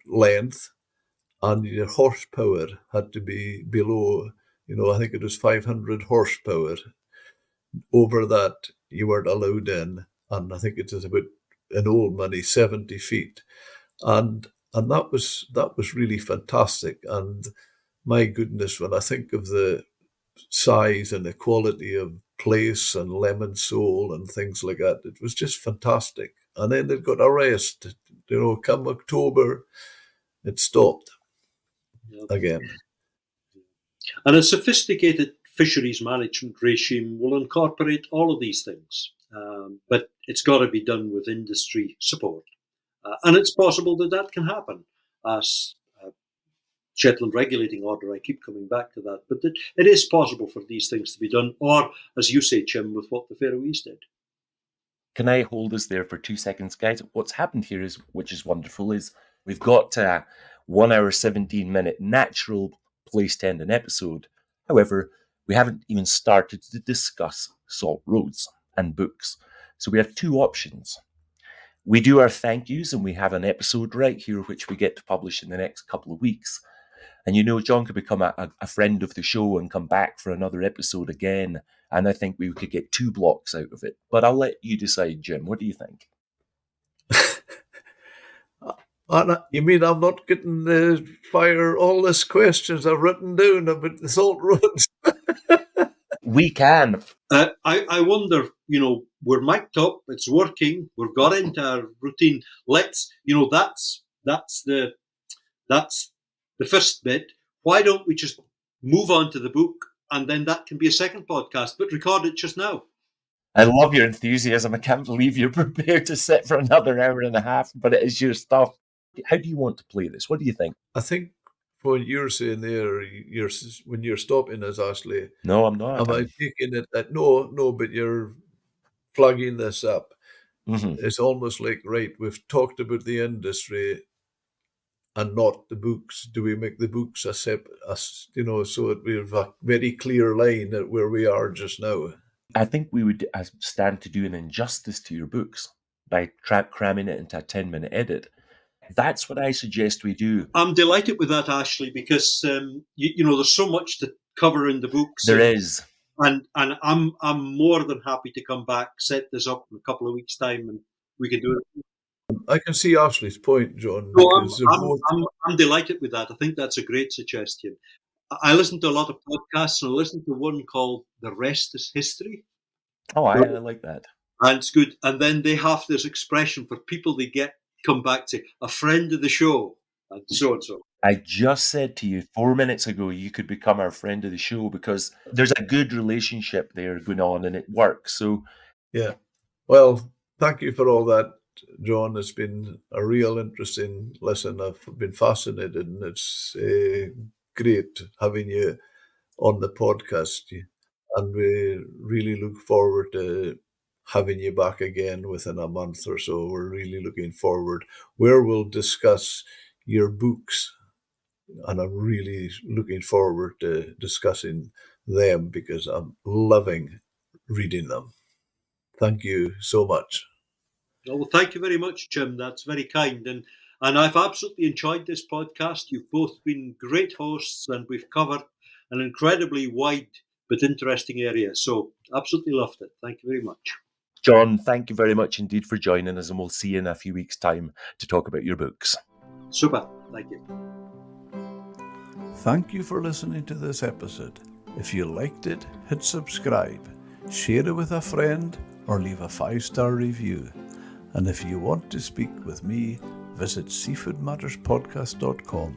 Speaker 1: length, and your horsepower had to be below, I think it was 500 horsepower. Over that, you weren't allowed in, and I think it is about, in old money, 70 feet. And that was really fantastic. And my goodness, when I think of the size and the quality of plaice and lemon sole and things like that, it was just fantastic. And then it got arrested come October, it stopped again.
Speaker 2: And a sophisticated fisheries management regime will incorporate all of these things, but it's got to be done with industry support. And it's possible that can happen as Shetland regulating order. I keep coming back to that, but it is possible for these things to be done, or, as you say, Jim, with what the Faroese did.
Speaker 3: Can I hold us there for 2 seconds, guys? What's happened here is, which is wonderful, is we've got a 1 hour, 17-minute natural place to end an episode. However, we haven't even started to discuss Salt Roads and books. So we have two options. We do our thank yous and we have an episode right here, which we get to publish in the next couple of weeks. And John could become a friend of the show and come back for another episode again. And I think we could get 2 blocks out of it. But I'll let you decide, Jim. What do you think?
Speaker 1: You mean I'm not getting to fire all these questions I've written down about the Salt Roads?
Speaker 3: We can.
Speaker 2: I wonder, we're mic'd up, it's working, we've got into our routine. Let's, that's the first bit. Why don't we just move on to the book, and then that can be a second podcast, but record it just now.
Speaker 3: I love your enthusiasm. I can't believe you're prepared to sit for another hour and a half, but it is your stuff. How do you want to play this? What do you think?
Speaker 1: I think what you're saying there, when you're stopping us, Ashley.
Speaker 3: No, I'm not.
Speaker 1: Am I taking it that no, but you're flagging this up.
Speaker 3: Mm-hmm.
Speaker 1: It's almost like, right, we've talked about the industry and not the books. Do we make the books so that we have a very clear line at where we are just now?
Speaker 3: I think we would stand to do an injustice to your books by cramming it into a 10-minute edit. That's what I suggest we do.
Speaker 2: I'm delighted with that, Ashley, because there's so much to cover in the books.
Speaker 3: There is.
Speaker 2: And I'm more than happy to come back, set this up in a couple of weeks' time, and we can do it.
Speaker 1: I can see Ashley's point, John.
Speaker 2: I'm delighted with that. I think that's a great suggestion. I listen to a lot of podcasts, and I listen to one called The Rest is History.
Speaker 3: Oh, I like that.
Speaker 2: And it's good. And then they have this expression for people they come back to, a friend of the show, and so and so.
Speaker 3: I just said to you 4 minutes ago, you could become our friend of the show because there's a good relationship there going on and it works. So,
Speaker 1: yeah. Well, thank you for all that, John. It's been a real interesting lesson. I've been fascinated, and it's great having you on the podcast. And we really look forward to having you back again within a month or so. We're really looking forward, where we'll discuss your books. And I'm really looking forward to discussing them because I'm loving reading them. Thank you so much.
Speaker 2: Well, thank you very much, Jim. That's very kind. And I've absolutely enjoyed this podcast. You've both been great hosts, and we've covered an incredibly wide but interesting area. So absolutely loved it. Thank you very much.
Speaker 3: John, thank you very much indeed for joining us, and we'll see you in a few weeks' time to talk about your books.
Speaker 2: Super. Thank you.
Speaker 1: Thank you for listening to this episode. If you liked it, hit subscribe, share it with a friend, or leave a 5-star review. And if you want to speak with me, visit seafoodmatterspodcast.com.